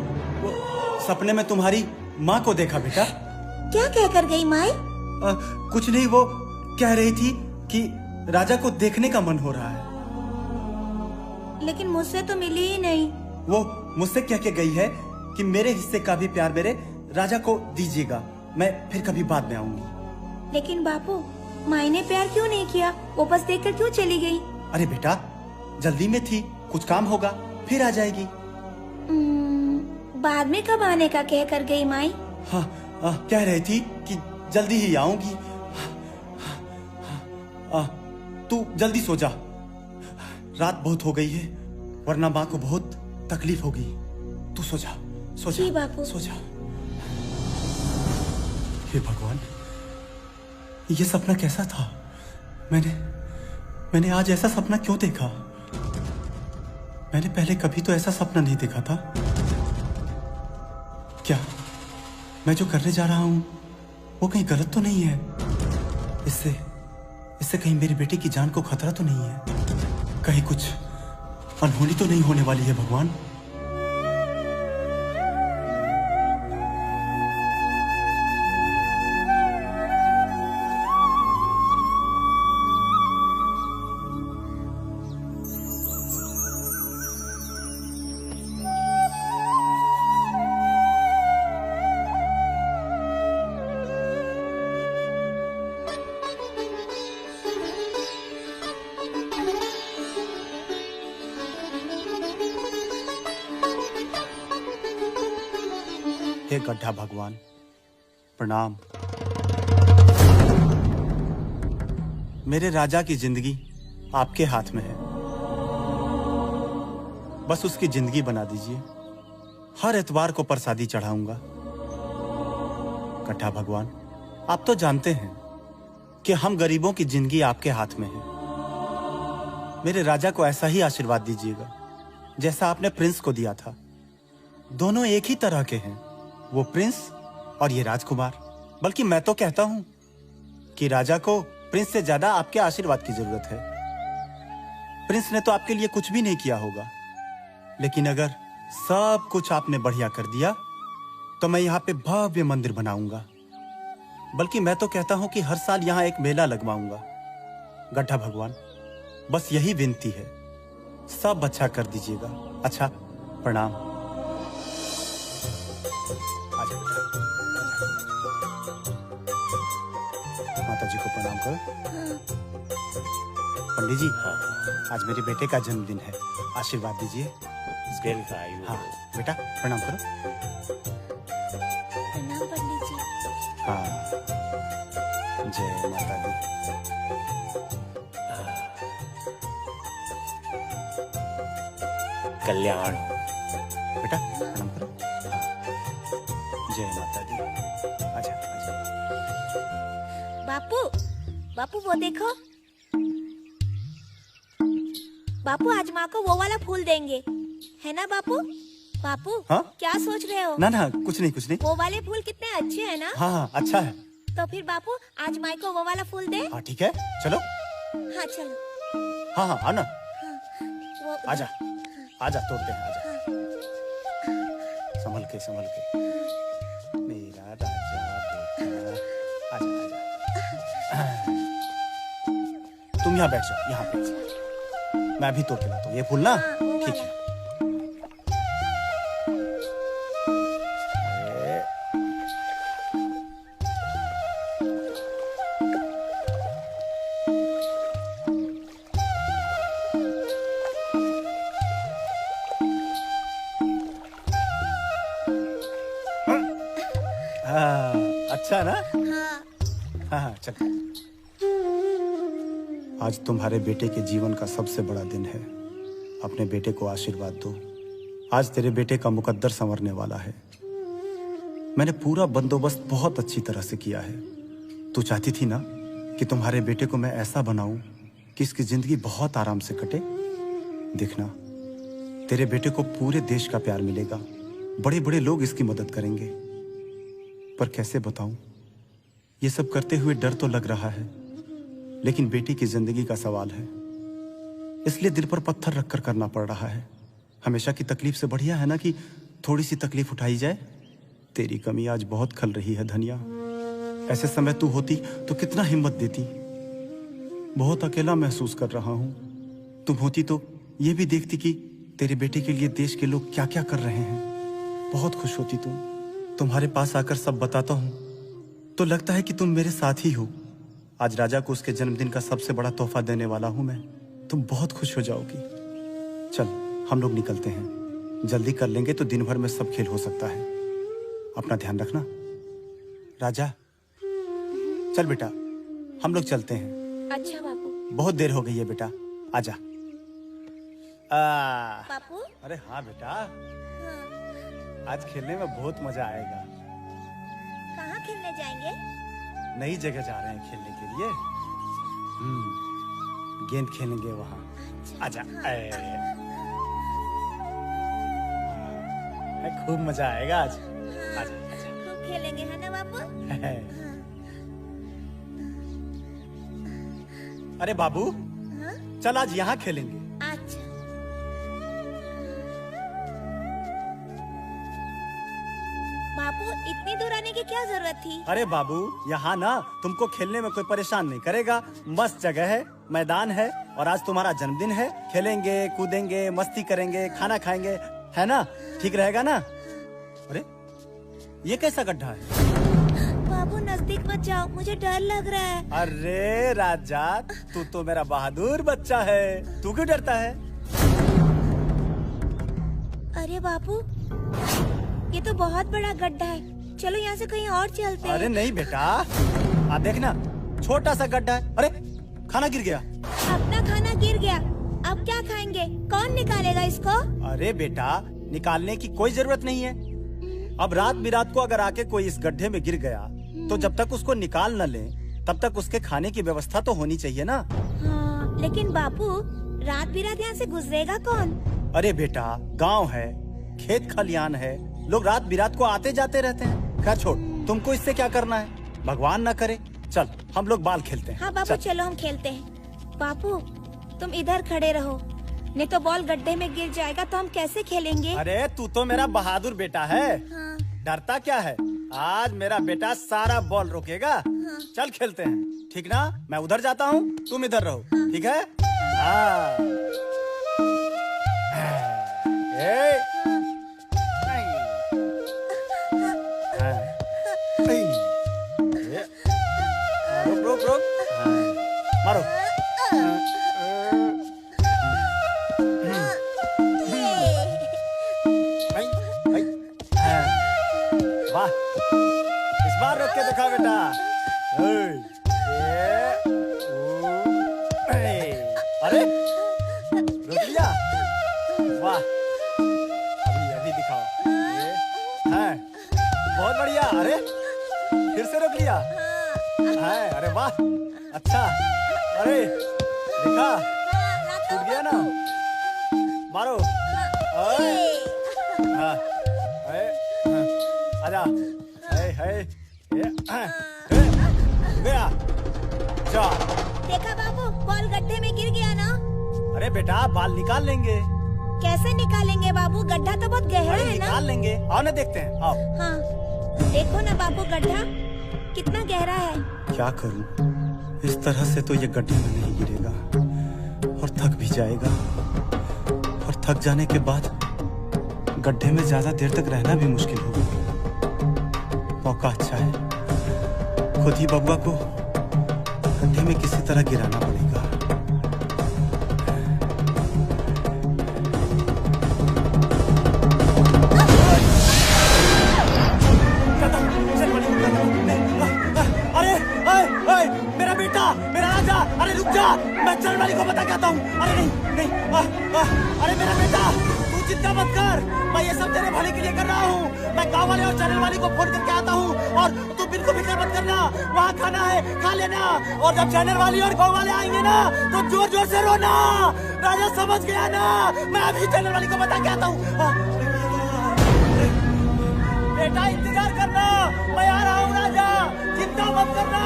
सपने में तुम्हारी माँ को देखा बेटा। क्या कहकर गई माई? कुछ नहीं, वो कह रही थी कि राजा को देखने का मन हो रहा है। लेकिन मुझसे तो मिली ही नहीं। वो मुझसे कह के गई है कि मेरे हिस्से का भी प्यार मेरे राजा को दीजिएगा, मैं फिर कभी बाद में आऊंगी। लेकिन बापू, माई ने प्यार क्यों नहीं किया? वापस देखकर क्यों चली गई? अरे बेटा, जल्दी में थी, कुछ काम होगा फिर आ जाएगी। बाद में कब आने का कह कर गई माई? हाँ, कह रही थी कि जल्दी ही आऊंगी। तू जल्दी सो जा, रात बहुत हो गई है, वरना माँ को बहुत तकलीफ होगी। तू सो जा, सो जा बापू, सो जा। हे भगवान, ये सपना कैसा था? मैंने आज ऐसा सपना क्यों देखा? मैंने पहले कभी तो ऐसा सपना नहीं देखा था। क्या मैं जो करने जा रहा हूं वो कहीं गलत तो नहीं है? इससे कहीं मेरी बेटी की जान को खतरा तो नहीं है? कहीं कुछ अनहोनी तो नहीं होने वाली है भगवान? हे गड्ढा भगवान, प्रणाम। मेरे राजा की जिंदगी आपके हाथ में है। बस उसकी जिंदगी बना दीजिए। हर एतवार को प्रसादी चढ़ाऊंगा। कट्ठा भगवान, आप तो जानते हैं कि हम गरीबों की जिंदगी आपके हाथ में है। मेरे राजा को ऐसा ही आशीर्वाद दीजिएगा जैसा आपने प्रिंस को दिया था। दोनों एक ही तरह के हैं, वो प्रिंस और ये राजकुमार। बल्कि मैं तो कहता हूं कि राजा को प्रिंस से ज्यादा आपके आशीर्वाद की जरूरत है। प्रिंस ने तो आपके लिए कुछ भी नहीं किया होगा, लेकिन अगर सब कुछ आपने बढ़िया कर दिया तो मैं यहाँ पे भव्य मंदिर बनाऊंगा। बल्कि मैं तो कहता हूं कि हर साल यहाँ एक मेला लगवाऊंगा। गड्ढा भगवान, बस यही विनती है, सब अच्छा कर दीजिएगा। अच्छा, प्रणाम। आजा बेटा, माता जी को प्रणाम करो। पंडित जी, आज मेरे बेटे का जन्मदिन है, आशीर्वाद दीजिए। हाँ बेटा, प्रणाम करो। प्रणाम पंडित जी। हाँ, जय माता दी। कल्याण। बेटा प्रणाम करो। जय माता दी। आजा आजा। बापू, बापू वो देखो। बापू आज माँ को वो वाला फूल देंगे, है ना बापू? बापू, हाँ? क्या सोच रहे हो? ना ना, कुछ नहीं कुछ नहीं। वो वाले फूल कितने अच्छे हैं ना? हाँ हाँ, अच्छा है। तो फिर बापू आज माई को वो वाला फूल दे। हाँ ठीक है, चलो। हाँ चलो। हाँ हाँ, आना। वो आजा आजा, तोड़ते हैं, आजा। संभल के मेरा राजा बेटा। आजा आजा। तुम यहाँ बैठ जाओ, यहाँ बैठ जाओ। मैं अभी तोड़ के लाता हूँ ये फूल ना। ठीक है। अच्छा ना? हाँ चल। आज तुम्हारे बेटे के जीवन का सबसे बड़ा दिन है। अपने बेटे को आशीर्वाद दो। आज तेरे बेटे का मुकद्दर संवरने वाला है। मैंने पूरा बंदोबस्त बहुत अच्छी तरह से किया है। तू चाहती थी ना कि तुम्हारे बेटे को मैं ऐसा बनाऊं कि इसकी जिंदगी बहुत आराम से कटे। देखना, तेरे बेटे को पूरे देश का प्यार मिलेगा। बड़े बड़े लोग इसकी मदद करेंगे। पर कैसे बताऊं, ये सब करते हुए डर तो लग रहा है, लेकिन बेटी की जिंदगी का सवाल है, इसलिए दिल पर पत्थर रखकर करना पड़ रहा है। हमेशा की तकलीफ से बढ़िया है ना कि थोड़ी सी तकलीफ उठाई जाए। तेरी कमी आज बहुत खल रही है धनिया। ऐसे समय तू होती तो कितना हिम्मत देती। बहुत अकेला महसूस कर रहा हूं। तुम होती तो ये भी देखती कि तेरे बेटे के लिए देश के लोग क्या क्या कर रहे हैं। बहुत खुश होती तुम। तुम्हारे पास आकर सब बताता हूं तो लगता है कि तुम मेरे साथ ही हो। आज राजा को उसके जन्मदिन का सबसे बड़ा तोहफा देने वाला हूं मैं। तुम बहुत खुश हो जाओगी। चल हम लोग निकलते हैं। जल्दी कर लेंगे तो दिन भर में सब खेल हो सकता है। अपना ध्यान रखना। राजा, चल बेटा, हम लोग चलते हैं। अच्छा बापू। बहुत देर हो गई है बेटा, आजा। बापू? अरे हाँ बेटा, आज खेलने में बहुत मजा आएगा। कहाँ खेलने जाएंगे? नई जगह जा रहे हैं खेलने के लिए। गेंद खेलेंगे वहाँ। आजा। खूब मजा आएगा आज। आजा आजा। खूब खेलेंगे, है ना बापू? अरे बाबू, चल आज यहाँ खेलेंगे। अच्छा। बापू, इतनी दूर आने की क्या जरूरत थी? अरे बाबू, यहाँ ना तुमको खेलने में कोई परेशान नहीं करेगा। मस्त जगह है, मैदान है, और आज तुम्हारा जन्मदिन है। खेलेंगे, कूदेंगे, मस्ती करेंगे, खाना खाएंगे, है ना? ठीक रहेगा ना? अरे ये कैसा गड्ढा है? बाबू नजदीक मत जाओ, मुझे डर लग रहा है। अरे राजा, तू तो मेरा बहादुर बच्चा है। तू क्यों डरता है? अरे बापू, ये तो बहुत बड़ा गड्ढा है। चलो यहाँ से कहीं और चलते हैं। अरे नहीं बेटा, देखना छोटा सा गड्ढा है। अरे खाना गिर गया। अपना खाना गिर गया, अब क्या खाएंगे? कौन निकालेगा इसको? अरे बेटा, निकालने की कोई जरूरत नहीं है। अब रात बिरात को अगर आके कोई इस गड्ढे में गिर गया तो जब तक उसको निकाल न ले तब तक उसके खाने की व्यवस्था तो होनी चाहिए ना। हाँ, लेकिन बापू रात बिरात यहाँ से गुजरेगा कौन? अरे बेटा, गांव है, खेत खलियान है, लोग रात बिरात को आते जाते रहते हैं। खैर छोड़, तुमको इससे क्या करना है, भगवान ना करे। चल हम लोग बाल खेलते हैं। हाँ बापू चलो हम खेलते हैं। बापू तुम इधर खड़े रहो, नहीं तो बॉल गड्ढे में गिर जाएगा तो हम कैसे खेलेंगे? अरे तू तो मेरा बहादुर बेटा है। हाँ। डरता क्या है, आज मेरा बेटा सारा बॉल रोकेगा। चल खेलते हैं, ठीक ना? मैं उधर जाता हूँ, तुम इधर रहो, ठीक है? हाँ। रुक रुक रुक, मारो। वाह, इस बार रोक के दिखा बेटा। अरे रोक लिया, वाह। अभी दिखाओ। हाँ, बहुत बढ़िया। अरे फिर से रोक लिया। हाँ, अरे वाह, अच्छा। अरे देखा, टूट गया ना। मारो। हाँ, आजा। गया। जा। देखा बाबू, बॉल गड्ढे में गिर गया ना। अरे बेटा, बाल निकाल लेंगे। कैसे निकालेंगे बाबू, गड्ढा तो बहुत गहरा है ना। निकाल लेंगे, आओ ना देखते हैं, आओ। हाँ, देखो ना बाबू, गड्ढा कितना गहरा है। क्या करूं, इस तरह से तो ये गड्ढे में नहीं गिरेगा और थक भी जाएगा, और थक जाने के बाद गड्ढे में ज्यादा देर तक रहना भी मुश्किल होगा। मौका अच्छा है, खुद ही बबुआ को गड्ढे में किसी तरह गिराना पड़ेगा। अरे मेरा बेटा, मेरा राजा, अरे रुक जा, मैं चैनल वाली को बता के आता हूँ। अरे नहीं नहीं, अरे मेरा बेटा, तू चिंता मत कर, मैं ये सब तेरे भले के लिए कर रहा हूँ। मैं गाँव वाले और चैनल वाली को फोन करके आता हूँ, और तू बिल्कुल फिक्र मत करना, वहाँ खाना है, खा लेना। और जब चैनल वाली और गाँव वाले आएंगे ना तो जोर जोर से रोना। राजा समझ गया ना, मैं अभी चैनल वाली को बता के आता हूँ। बेटा इंतजार करना, मैं आ रहा हूँ राजा, चिंता मत करना।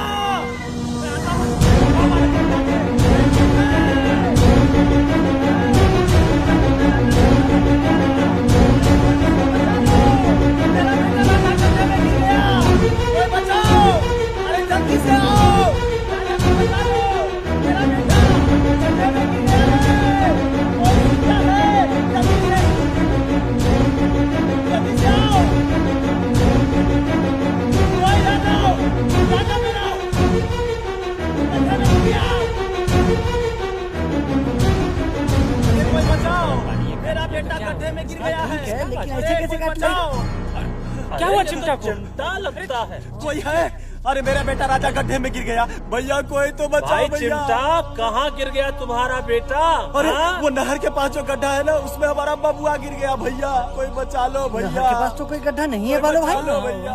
बचाओ, अरे जल्दी से आओ, मेरा बेटा गड्ढे में गिर गया है, और क्या है, जल्दी से आओ, कोई राजा मेरा गड्ढे में गिर गया, कोई बचाओ, मेरा बेटा गड्ढे में गिर गया है, लेकिन ऐसे कैसे बचाओ। क्या हुआ चिमटा को? चिमटा लगता है कोई है? अरे मेरा बेटा राजा गड्ढे में गिर गया, भैया कोई तो बचाओ भैया। चिमटा कहाँ गिर गया तुम्हारा बेटा? अरे वो नहर के पास जो गड्ढा है ना, उसमें हमारा बबुआ गिर गया भैया, कोई बचा लो भैया। नहर के पास तो कोई गड्ढा नहीं है बालो भाई। भैया,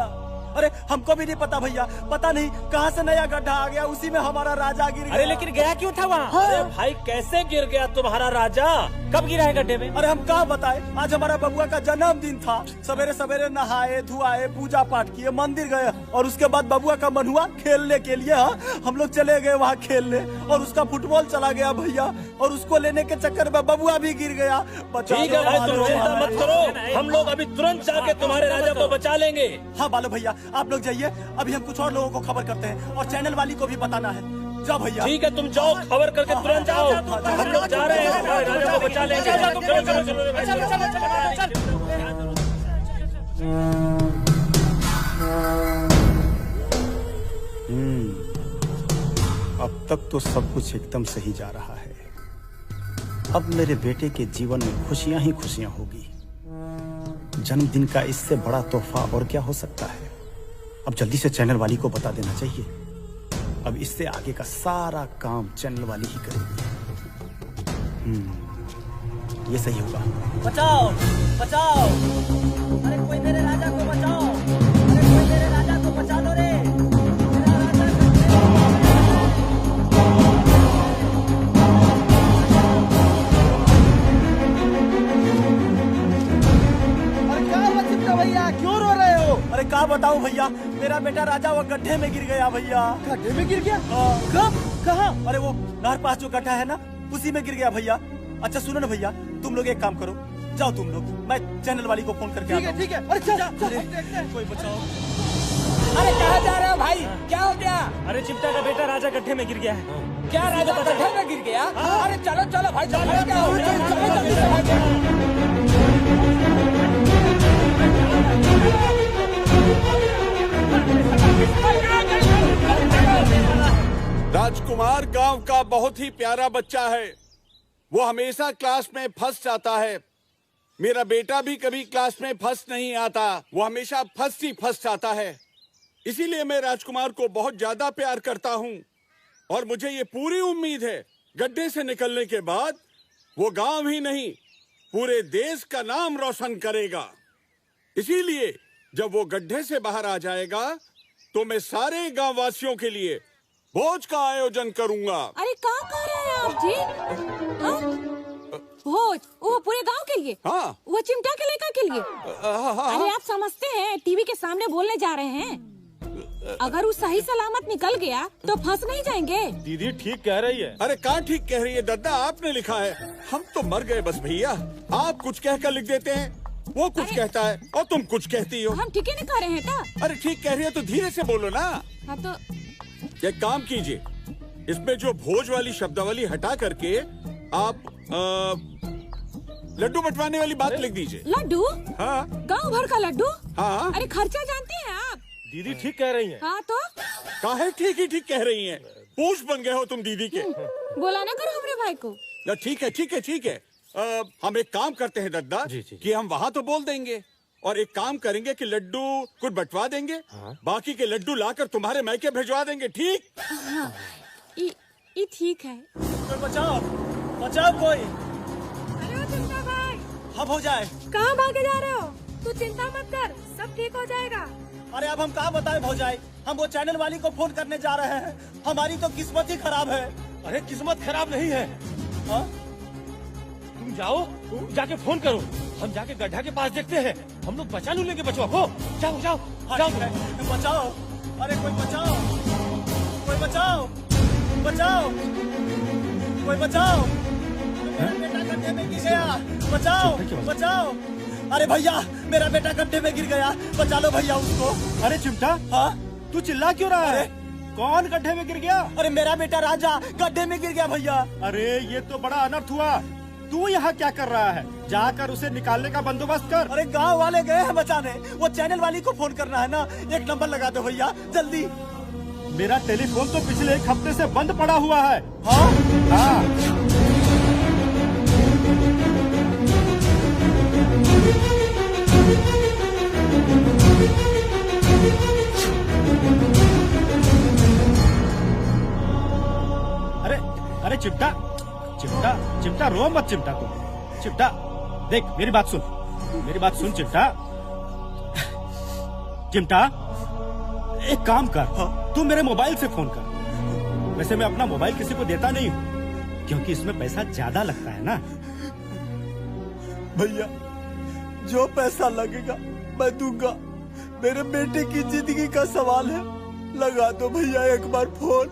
अरे हमको भी नहीं पता भैया, पता नहीं कहाँ से नया गड्ढा आ गया, उसी में हमारा राजा गिर गया। अरे लेकिन गया क्यों था वहाँ? हाँ। अरे भाई कैसे गिर गया तुम्हारा राजा? कब गिरा है गड्ढे में? अरे हम कहाँ बताए, आज हमारा बबुआ का जन्मदिन था। सवेरे सवेरे नहाए धुआए, पूजा पाठ किए, मंदिर गए, और उसके बाद बबुआ का मन हुआ खेलने के लिए। हम लोग चले गए वहाँ खेलने, और उसका फुटबॉल चला गया भैया, और उसको लेने के चक्कर में बबुआ भी गिर गया। ठीक है भाई, तुम चिंता मत करो, हम लोग अभी तुरंत जाके तुम्हारे राजा को बचा लेंगे। हाँ बालो भैया, आप लोग जाइए, अभी हम कुछ और लोगों को खबर करते हैं, और चैनल वाली को भी बताना है। जाओ भैया। ठीक है, तुम जाओ, खबर करके तुरंत जाओ, हम लोग जा रहे हैं, तुम्हारे राजा को बचा लेंगे। अब तक तो सब कुछ एकदम सही जा रहा है। अब मेरे बेटे के जीवन में खुशियां ही खुशियां होगी। जन्मदिन का इससे बड़ा तोहफा और क्या हो सकता है। अब जल्दी से चैनल वाली को बता देना चाहिए। अब इससे आगे का सारा काम चैनल वाली ही करेगी। ये सही होगा। बचाओ बचाओ, अरे कोई मेरे राजा को बचाओ, अरे कोई मेरे राजा को बचा दो रे। भैया क्यों रो रहे हो? अरे क्या बताऊं भैया, मेरा बेटा राजा वो गड्ढे में गिर गया भैया। गड्ढे में गिर गया? कब? कहाँ? अरे वो नहर पास जो गड्ढा है ना, उसी में गिर गया भैया। अच्छा सुनो ना भैया, तुम लोग एक काम करो, जाओ तुम लोग, मैं चैनल वाली को फोन करके आता हूं। ठीक है। अरे चल कोई बचाओ। अरे कहाँ जा रहे हो भाई, क्या हो गया? अरे चिमटा का बेटा राजा गड्ढे में गिर गया है। क्या राजा गड्ढे में गिर गया? अरे चलो चलो भाई, चलो क्या हो गया? चलो जल्दी से भाई। राजकुमार गांव का बहुत ही प्यारा बच्चा है। वो हमेशा क्लास में फर्स्ट आता है। मेरा बेटा भी कभी क्लास में फर्स्ट नहीं आता, वो हमेशा फर्स्ट ही फर्स्ट आता है। इसीलिए मैं राजकुमार को बहुत ज्यादा प्यार करता हूँ और मुझे ये पूरी उम्मीद है गड्ढे से निकलने के बाद वो गांव ही नहीं पूरे देश का नाम रोशन करेगा। इसीलिए जब वो गड्ढे से बाहर आ जाएगा तो मैं सारे गांव वासियों के लिए भोज का आयोजन करूंगा। अरे क्या कह रहे हैं आप जी? हाँ? भोज? वो पूरे गांव के लिए? हाँ। वो चिमटा के लेकर के लिए? अरे आप समझते हैं टीवी के सामने बोलने जा रहे हैं, अगर वो सही सलामत निकल गया तो फंस नहीं जाएंगे। दीदी ठीक कह रही है। अरे कहाँ ठीक कह रही है दद्दा, आपने लिखा है। हम तो मर गए बस भैया, आप कुछ कहकर लिख देते हैं, वो कुछ कहता है और तुम कुछ कहती हो। हम ठीक ही नहीं कह रहे हैं क्या? अरे ठीक कह रही है तो धीरे से बोलो ना। हाँ तो एक काम कीजिए, इसमें जो भोज वाली शब्दावली हटा करके आप लड्डू बंटवाने वाली बात लिख दीजिए। लड्डू? हाँ। गांव भर का लड्डू? हाँ। अरे खर्चा जानते हैं आप? दीदी ठीक कह रही हैं। हाँ तो काहे ठीक ही ठीक कह रही हैं? पूछ बन गए हो तुम दीदी के। बोला ना करो हमरे भाई को। ठीक है ठीक है ठीक है। हम एक काम करते हैं दद्दा कि हम वहाँ तो बोल देंगे और एक काम करेंगे कि लड्डू कुछ बंटवा देंगे। हाँ। बाकी के लड्डू लाकर तुम्हारे मायके भिजवा देंगे, ठीक? हाँ, ये ठीक है। कोई बचाओ बचाओ कोई। अरे चिंता भाई, अब हो जाए। कहाँ भागे जा रहे हो? तू चिंता मत कर, सब ठीक हो जाएगा। अरे अब हम कहाँ बताएं हो जाए, हम वो चैनल वाली को फोन करने जा रहे हैं। हमारी तो किस्मत ही खराब है। अरे किस्मत खराब नहीं है। हाँ? तुम जाओ, जाके फोन करो, हम जाके गड्ढा के पास देखते हैं, हम लोग बचा लू लेंगे बचवा को। जाओ जाओ जाओ। बचाओ, अरे कोई बचाओ, कोई बचाओ, बचाओ, कोई बचाओ। मेरा बेटा गड्ढे में गिर गया, बचाओ बचाओ। अरे भैया मेरा बेटा गड्ढे में गिर गया, बचा लो भैया उसको। अरे चिमटा, हाँ तू चिल्ला क्यों रहा है? कौन गड्ढे में गिर गया? अरे मेरा बेटा राजा गड्ढे में गिर गया भैया। अरे ये तो बड़ा अनर्थ हुआ। तू यहाँ क्या कर रहा है? जाकर उसे निकालने का बंदोबस्त कर। अरे गांव वाले गए हैं बचाने, वो चैनल वाली को फोन करना है ना। एक नंबर लगा दो भैया जल्दी। मेरा टेलीफोन तो पिछले 1 हफ्ते से बंद पड़ा हुआ है। हाँ? हाँ। अरे अरे चिमटा चिमटा चिमटा, रो मत चिमटा। तुम चिमटा देख, मेरी बात सुन, मेरी बात सुन चिमटा। चिमटा एक काम कर, तू मेरे मोबाइल से फोन कर। वैसे मैं अपना मोबाइल किसी को देता नहीं हूँ, क्योंकि इसमें पैसा ज्यादा लगता है ना। भैया जो पैसा लगेगा मैं दूंगा, मेरे बेटे की जिंदगी का सवाल है। लगा दो भैया एक बार फोन।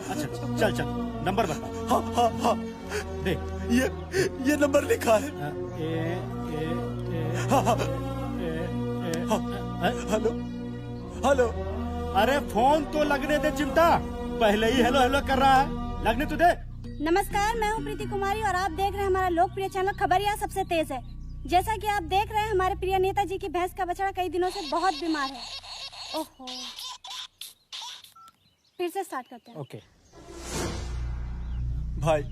अच्छा चल चल, नंबर बता। हाँ हाँ हाँ देख, ये नंबर लिखा है। Hello hello. अरे फोन तो लगने दे चिमटा, पहले ही हेलो हेलो कर रहा है, लगने तो दे। नमस्कार, मैं हूँ प्रीति कुमारी और आप देख रहे हैं हमारा लोकप्रिय चैनल खबरिया सबसे तेज है। जैसा कि आप देख रहे हैं, हमारे प्रिय नेताजी की भैंस का बछड़ा कई दिनों से बहुत बीमार है। ओहो, फिर से स्टार्ट करते हैं। ओके भाई,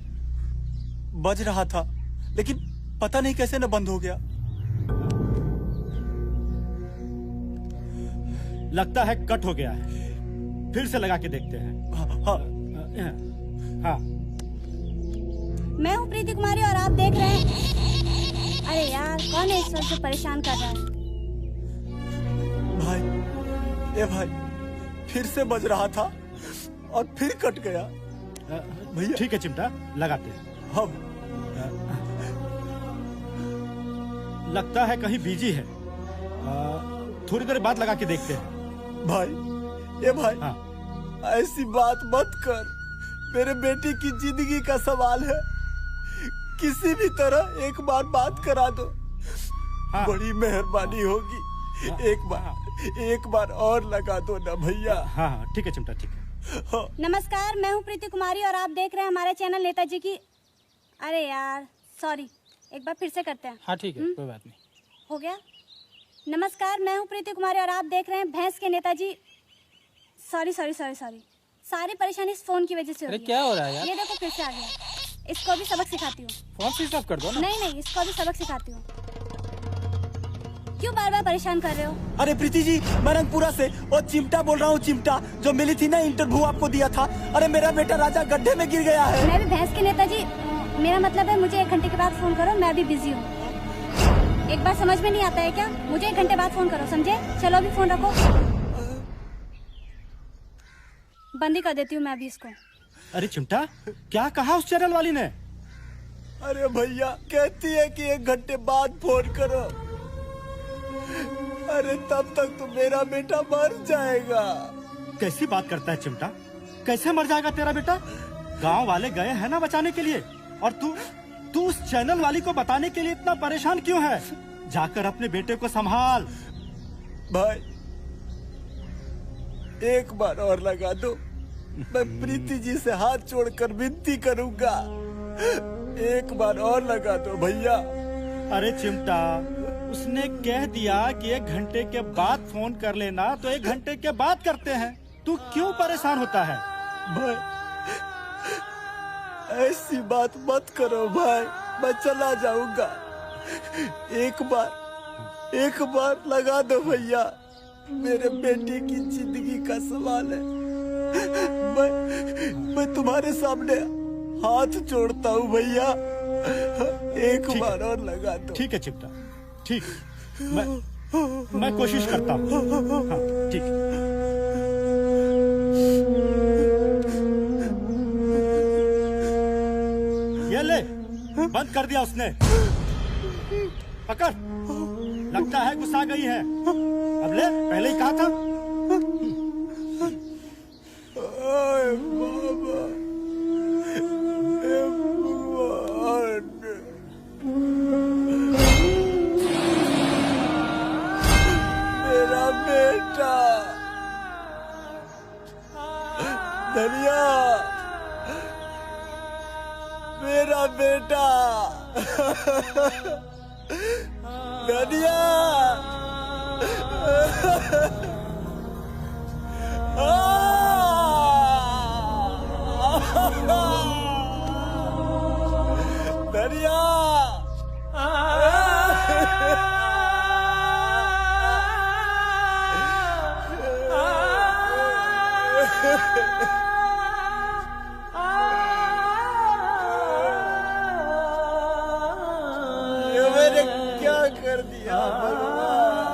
बज रहा था लेकिन पता नहीं कैसे न बंद हो गया। लगता है कट हो गया है। फिर से लगा के देखते हैं। हाँ हाँ। मैं हूँ प्रीति कुमारी और आप देख रहे हैं। अरे यार, कौन है इस वक्त जो परेशान कर रहा है? भाई, ये भाई फिर से बज रहा था और फिर कट गया। भैया ठीक है चिमटा, लगाते हैं। हम लगता है कहीं बिजी है, थोड़ी देर बाद लगा के देखते हैं। भाई, ये भाई ऐसी बात मत कर, मेरे बेटी की जिंदगी का सवाल है, किसी भी तरह एक बार बात करा दो। बड़ी मेहरबानी होगी। एक बार और लगा दो ना भैया। हाँ ठीक है चिमटा, ठीक है। नमस्कार, मैं हूँ प्रीति कुमारी और आप देख रहे हैं हमारे चैनल नेताजी की। अरे यार सॉरी, एक बार फिर से करते हैं। हाँ ठीक है, कोई बात नहीं। हो गया। नमस्कार, मैं हूँ प्रीति कुमारी और आप देख रहे हैं भैंस के Netaji. Sorry sorry sorry sorry, सारी परेशानी इस फोन की वजह से हो रही है। क्या हो रहा है यार? ये देखो फिर से आ गया। इसको भी सबक सिखाती हूँ। फोन स्विच ऑफ कर दो ना। नहीं, इसको भी सबक सिखाती हूँ। क्यों बार बार परेशान कर रहे हो? अरे प्रीति जी, मैं रंगपुरा से और चिमटा बोल रहा हूँ। चिमटा जो मिली थी ना, इंटरव्यू आपको दिया था। अरे मेरा बेटा राजा गड्ढे में गिर गया है। मैं भी भैंस के नेताजी, मेरा मतलब है मुझे 1 घंटे के बाद फोन करो, मैं अभी बिजी हूँ। एक बार समझ में नहीं आता है क्या? मुझे 1 घंटे बाद फोन करो, समझे? चलो अभी फोन रखो, बंदी कर देती हूँ मैं अभी इसको। अरे चिमटा, क्या कहा उस चैनल वाली ने? अरे भैया कहती है कि 1 घंटे बाद फोन करो। अरे तब तक तो मेरा बेटा मर जाएगा। कैसी बात करता है चिमटा? कैसे मर जाएगा तेरा बेटा? गांव वाले गए हैं ना बचाने के लिए, और तू उस चैनल वाली को बताने के लिए इतना परेशान क्यों है? जाकर अपने बेटे को संभाल। भाई एक बार और लगा दो, मैं प्रीति जी से हाथ जोड़कर विनती करूंगा। एक बार और लगा दो भैया। अरे चिमटा, उसने कह दिया कि 1 घंटे के बाद फोन कर लेना, तो 1 घंटे के बाद करते हैं। तू क्यों परेशान होता है? भाई ऐसी बात मत करो भाई, मैं चला जाऊंगा। एक बार लगा दो भैया, मेरे बेटे की जिंदगी का सवाल है। मैं तुम्हारे सामने हाथ जोड़ता हूँ भैया, एक बार और लगा दो। ठीक है चिमटा, ठीक, मैं कोशिश करता हूँ। हाँ, ठीक। ये ले, बंद कर दिया उसने। पकड़, लगता है गुस्सा गई है। अब ले, पहले ही कहा था। मेरा बेटा धनिया, मेरा बेटा धनिया। धनिया ये मैंने क्या कर दिया भगवान?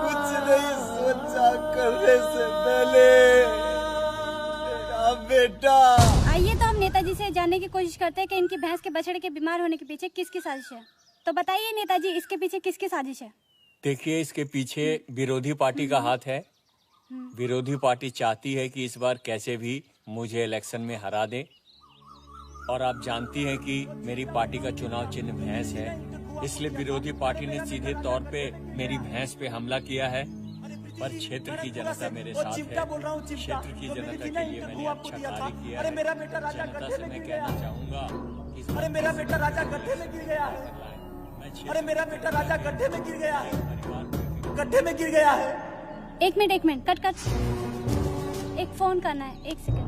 कुछ नहीं सोचा करने से पहले। मेरा बेटा। आइए तो हम नेताजी से जानने की कोशिश करते हैं कि इनकी भैंस के बछड़े के बीमार होने के पीछे किसकी साजिश है। तो बताइए नेताजी, इसके पीछे किसकी साजिश है? देखिए, इसके पीछे विरोधी पार्टी का हाथ है। विरोधी पार्टी चाहती है कि इस बार कैसे भी मुझे इलेक्शन में हरा दे, और आप जानती हैं कि मेरी पार्टी का चुनाव चिन्ह भैंस है, इसलिए विरोधी पार्टी ने सीधे तौर पे मेरी भैंस पे हमला किया है। पर क्षेत्र की जनता मेरे साथ है। क्षेत्र की जनता के लिए मैंने अच्छा कार्य किया है। जनता से मैं कहना चाहूँगा कि अरे मेरा बेटा राजा गड्ढे में गिर गया है। अरे मेरा बेटा राजा गड्ढे में गिर गया है, गड्ढे में गिर गया है। 1 मिनट, कट। एक फोन करना है, 1 सेकंड।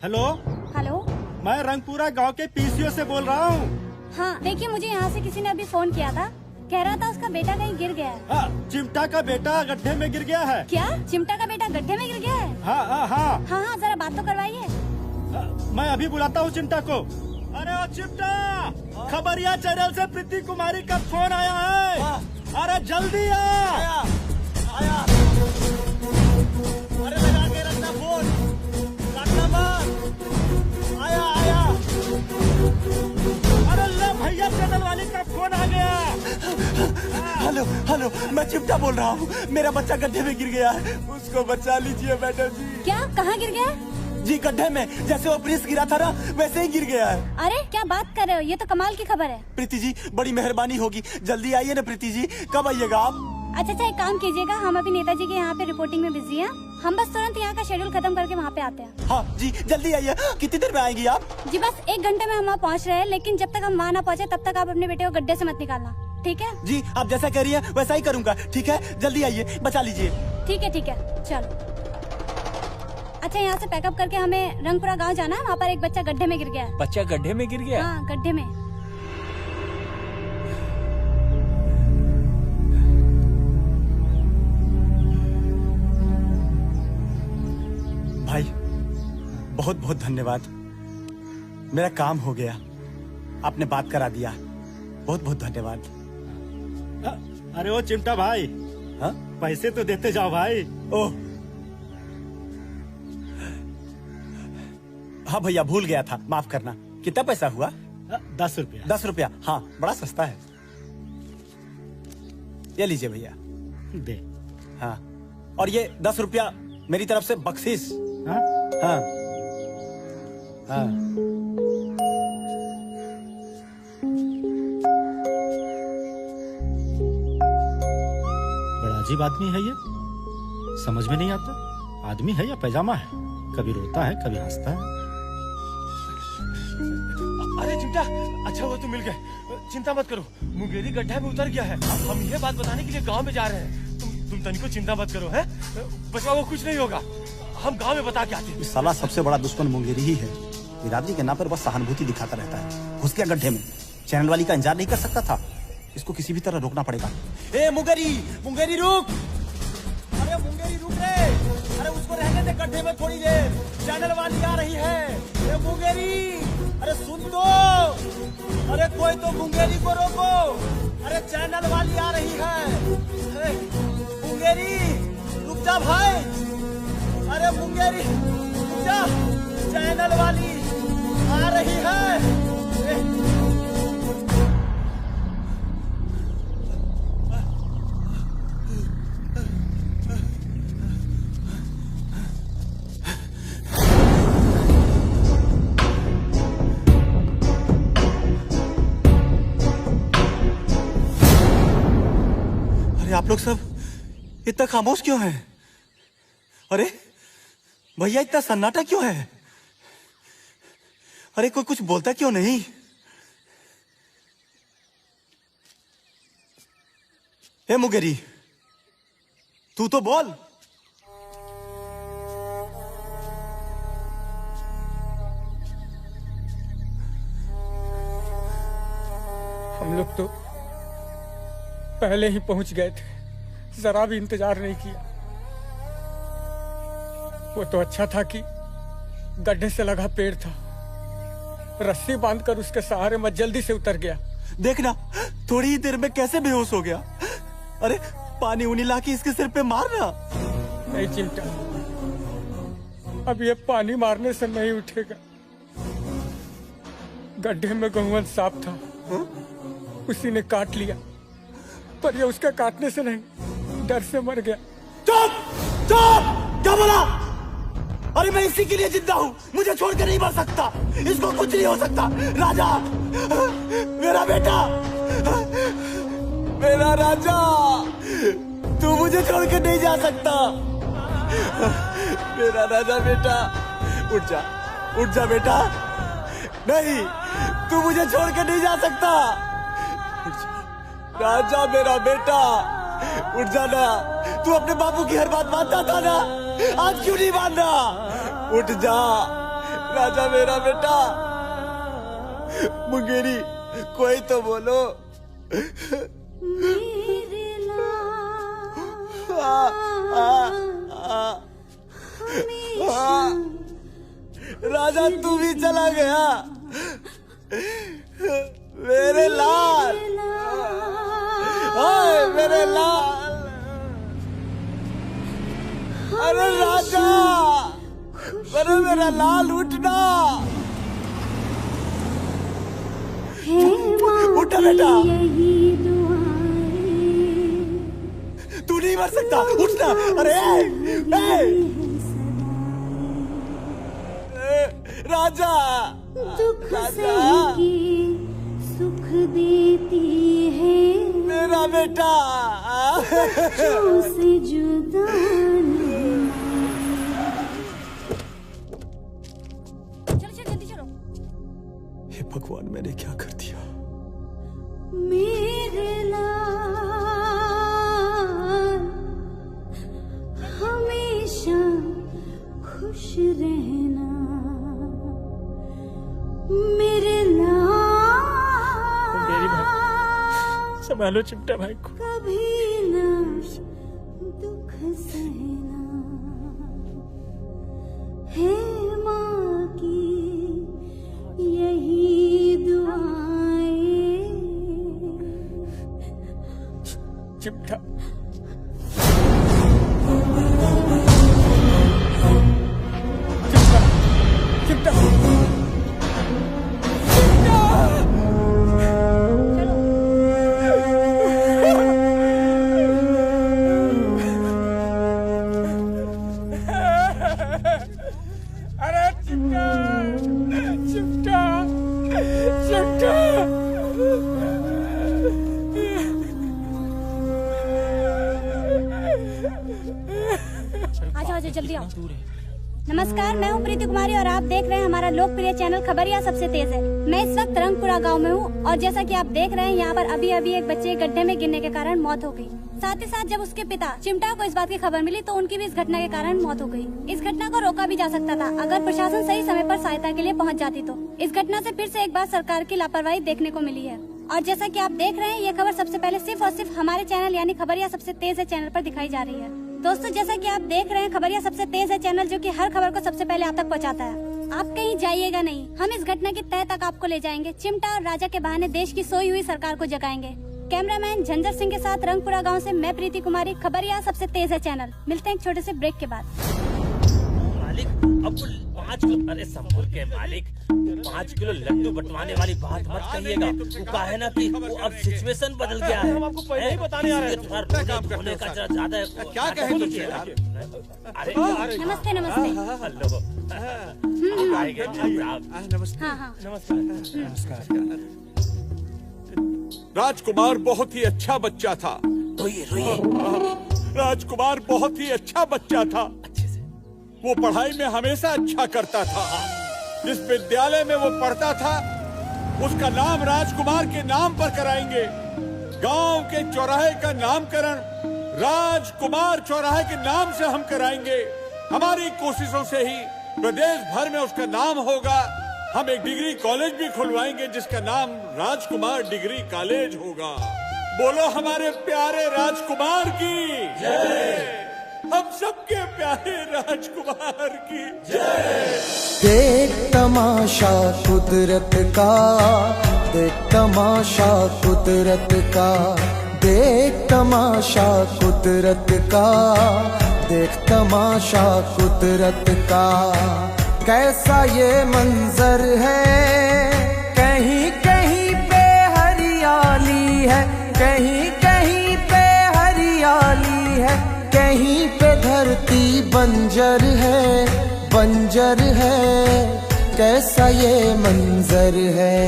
हेलो, मैं रंगपुरा गांव के पीसीओ से बोल रहा हूँ। हाँ देखिए, मुझे यहाँ से किसी ने अभी फोन किया था, कह रहा था उसका बेटा कहीं गिर गया है। चिमटा का बेटा गड्ढे में गिर गया है। क्या? चिमटा का बेटा गड्ढे में गिर गया है? हाँ हाँ हाँ हाँ, जरा बात तो करवाइए। मैं अभी बुलाता हूँ चिमटा को। अरे ओ चिमटा, खबरिया चैनल से प्रीति कुमारी का फोन आया है। अरे जल्दी आ। अरे लगा के रखना फोन, काटना मत। आया। अरे ले भैया, चैनल वाले का फोन आ गया। हेलो, मैं चिमटा बोल रहा हूँ। मेरा बच्चा गड्ढे में गिर गया है, उसको बचा लीजिए मैडम जी। क्या? कहाँ गिर गया? जी गड्ढे में, जैसे वो प्रिंस गिरा था ना वैसे ही गिर गया है। अरे क्या बात कर रहे हो, ये तो कमाल की खबर है। प्रीति जी बड़ी मेहरबानी होगी, जल्दी आइए ना प्रीति जी। कब आइएगा आप? अच्छा, एक काम कीजिएगा, हम अभी नेताजी के यहाँ पे रिपोर्टिंग में बिजी हैं। हम बस तुरंत यहाँ का शेड्यूल खत्म करके वहाँ पे आते हैं। हाँ जी, जल्दी आइए। कितनी देर में आएंगी आप? जी बस 1 घंटे में हम वहाँ पहुँच रहे हैं, लेकिन जब तक हम वहाँ न पहुँचे तब तक आप अपने बेटे को गड्ढे से मत निकालना, ठीक है? जी आप जैसा कह रही है वैसा ही करूँगा, ठीक है? जल्दी आइए, बचा लीजिए। ठीक है, चलो। अच्छा, यहाँ से पैकअप करके हमें रंगपुरा गांव जाना है, वहाँ पर एक बच्चा गड्ढे में गिर गया है। बच्चा गड्ढे में गिर गया? हाँ, गड्ढे में। भाई बहुत बहुत धन्यवाद, मेरा काम हो गया, आपने बात करा दिया, बहुत बहुत धन्यवाद। अरे ओ चिमटा भाई, हाँ पैसे तो देते जाओ भाई। ओह हाँ भैया, भूल गया था, माफ करना। कितना पैसा हुआ? 10 रुपया। 10 रुपया, हाँ बड़ा सस्ता है। ये लीजिए भैया। दे। हाँ, और ये 10 रुपया मेरी तरफ से बख्शिश। हाँ? हाँ हाँ। बड़ा अजीब आदमी है ये, समझ में नहीं आता आदमी है या पैजामा है। कभी रोता है, कभी हंसता है। अरे चिमटा, अच्छा हुआ तुम मिल गए। चिंता मत करो, मुंगेरी गड्ढा में उतर गया है। हम ये बात बताने के लिए गांव में जा रहे हैं। तुम तनिको चिंता मत करो, है? बचवा को कुछ नहीं होगा, हम गांव में बता के आते हैं। इस साला सबसे बड़ा दुश्मन मुंगेरी ही है। बिरादरी के नाम पर बस सहानुभूति दिखाता रहता है। घुस गया गड्ढे में, चैनल वाली का इंतजार नहीं कर सकता था। इसको किसी भी तरह रोकना पड़ेगा। ए मुंगेरी रुक! अरे मुंगेरी रुक रे! अरे उसको रहने दे गड्ढे में थोड़ी देर, चैनल वाली आ रही है। ए मुंगेरी, अरे सुन तो! अरे कोई तो मुंगेरी को रोको! अरे चैनल वाली आ रही है। मुंगेरी रुक जा भाई! अरे मुंगेरी रुक जा, चैनल वाली आ रही है। आप लोग सब इतना खामोश क्यों हैं? अरे भैया इतना सन्नाटा क्यों है? अरे कोई कुछ बोलता क्यों नहीं? हे मुंगेरी, तू तो बोल। हम लोग तो पहले ही पहुंच गए थे, जरा भी इंतजार नहीं किया। वो तो अच्छा था कि गड्ढे से लगा पेड़ था, रस्सी बांधकर उसके सहारे मैं जल्दी से उतर गया। देखना थोड़ी ही देर में कैसे बेहोश हो गया। अरे पानी उनी ला के इसके सिर पे मारना। नहीं चिमटा, अब ये पानी मारने से नहीं उठेगा। गड्ढे में गहुवन सांप था, उसी ने काट लिया, पर ये उसके काटने से नहीं, डर से मर गया। चुप चुप! क्या बोला? अरे मैं इसी के लिए जिंदा हूँ, मुझे छोड़ के नहीं मर सकता। इसको कुछ नहीं हो सकता। राजा, मेरा बेटा, मेरा राजा, तू मुझे छोड़ के नहीं जा सकता। मेरा राजा बेटा, उठ जा बेटा। नहीं, तू मुझे छोड़ के नहीं जा सकता। राजा मेरा बेटा, उठ जाना। तू अपने बापू की हर बात मानता था ना, आज क्यों नहीं मान रहा? उठ जा राजा मेरा बेटा। मुंगेरी कोई तो बोलो। राजा तू भी चला गया मेरे लाल, हाय मेरे लाल। अरे राजा, अरे मेरा लाल उठना, उठा बेटा, तू नहीं मर सकता, उठना। अरे राजा, दुख सहके सुख देती है मेरा बेटा, बच्चों से जुदा हे भगवान मैंने क्या कर दिया। मेरे लाल हमेशा खुश रहना, मेरे लाल संभालो चिमटा भाई को। कभी ना दुख सहना, है माँ की यही दुआएं। चिमटा चिमटा अरे चिमटा, चिमटा, चिमटा। आ जाओ जल्दी आओ। नमस्कार, मैं हूँ प्रीति कुमारी और आप देख रहे हैं हमारा लोकप्रिय चैनल खबरिया सबसे तेज है। मैं इस वक्त रंगपुरा गांव में हूँ और जैसा कि आप देख रहे हैं यहाँ पर अभी अभी एक बच्चे गड्ढे में गिरने के कारण मौत हो गई। साथ ही साथ जब उसके पिता चिमटा को इस बात की खबर मिली तो उनकी भी इस घटना के कारण मौत हो गई। इस घटना को रोका भी जा सकता था अगर प्रशासन सही समय पर सहायता के लिए पहुँच जाती तो। इस घटना से फिर से एक बार सरकार की लापरवाही देखने को मिली है और जैसा कि आप देख रहे हैं ये खबर सबसे पहले सिर्फ और सिर्फ हमारे चैनल यानी खबरिया सबसे तेज है चैनल पर दिखाई जा रही है। दोस्तों जैसा कि आप देख रहे हैं खबरिया सबसे तेज है चैनल जो कि हर खबर को सबसे पहले आप तक पहुंचाता है। आप कहीं जाइएगा नहीं, हम इस घटना की तह तक आपको ले जाएंगे। चिमटा और राजा के बहाने देश की सोई हुई सरकार को जगाएंगे। कैमरामैन झंझर सिंह के साथ रंगपुरा गांव से मैं प्रीति कुमारी, खबरिया सबसे तेज है चैनल। मिलते हैं एक छोटे से ब्रेक के बाद। मालिक अब 5 किलो, अरे संभल के मालिक 5 किलो लड्डू बंटवाने वाली बात मत कहिएगा। वो कहा है ना कि वो अब सिचुएशन बदल गया है। हम आपको पहले ही बताने आ रहे हैं। होने का जरा ज्यादा है। क्या कहेंगे यार? अरे नमस्ते नमस्ते। हेलो नमस्ते। हाँ हाँ नमस्कार। राजकुमार बहुत ही अच्छा बच्चा था। रोइए राजकुमार बहुत ही अच्छा बच्चा था। वो पढ़ाई में हमेशा अच्छा करता था। जिस विद्यालय में वो पढ़ता था उसका नाम राजकुमार के नाम पर कराएंगे। गांव के चौराहे का नामकरण राजकुमार चौराहे के नाम से हम कराएंगे। हमारी कोशिशों से ही प्रदेश भर में उसका नाम होगा। हम एक डिग्री कॉलेज भी खुलवाएंगे जिसका नाम राजकुमार डिग्री कॉलेज होगा। बोलो हमारे प्यारे राजकुमार की जय। हम सबके प्यारे राजकुमार की जय। देख तमाशा कुदरत का, देख तमाशा कुदरत का, देख तमाशा कुदरत का, देख तमाशा कुदरत का। कैसा ये मंजर है, कहीं कहीं पे हरियाली है, कहीं कहीं पे हरियाली है, कहीं पे धरती बंजर है, बंजर है। कैसा ये मंजर है।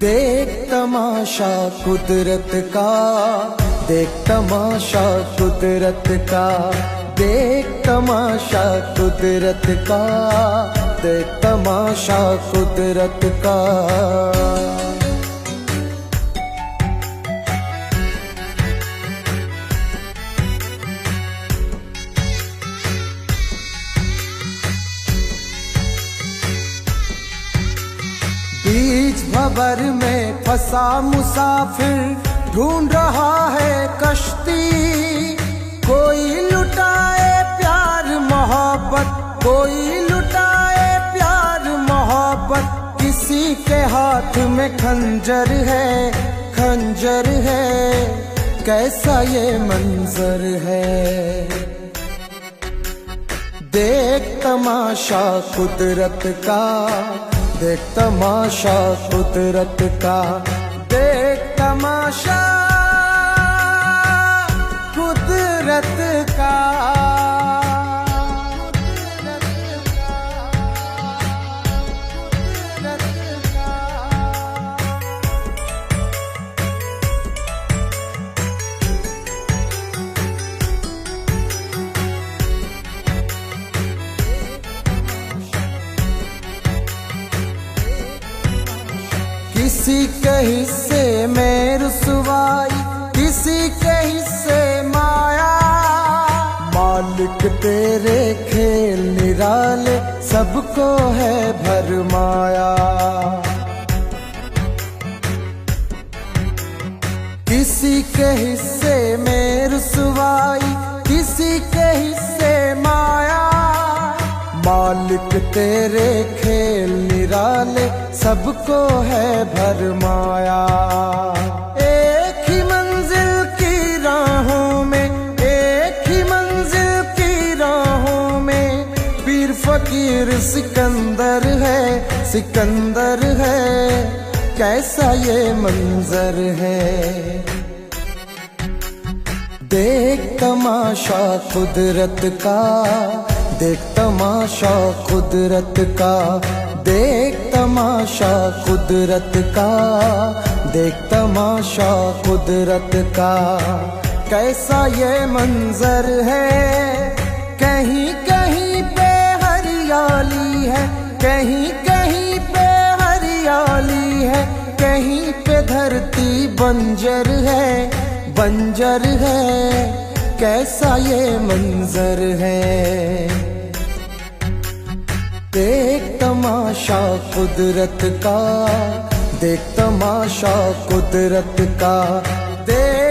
देख तमाशा कुदरत का, देख तमाशा कुदरत का, देख तमाशा कुदरत का, देख तमाशा कुदरत का। भंवर में फंसा मुसाफिर ढूंढ रहा है कश्ती। कोई लुटाए प्यार मोहब्बत, कोई लुटाए प्यार मोहब्बत। किसी के हाथ में खंजर है, खंजर है, कैसा ये मंजर है। देख तमाशा कुदरत का, देख तमाशा कुदरत का, देख तमाशा कुदरत का। किसी के हिस्से में रुसवाई, किसी के हिस्से माया। मालिक तेरे खेल निराले, सबको है भरमाया। किसी के हिस्से में रुसवाई, किसी के हिस्से माया। मालिक तेरे खेल निराले, सबको है भरमाया। एक ही मंजिल की राहों में, एक ही मंजिल की राहों में। पीर फकीर सिकंदर है, सिकंदर है, कैसा ये मंजर है। देख तमाशा कुदरत का, देख तमाशा कुदरत का, देख तमाशा कुदरत का, देख तमाशा कुदरत का। कैसा ये मंजर है। कहीं कहीं पे हरियाली है, कहीं कहीं पे हरियाली है। कहीं पे धरती बंजर है, बंजर है, कैसा ये मंजर है। देख तमाशा कुदरत का, देख तमाशा कुदरत का, देख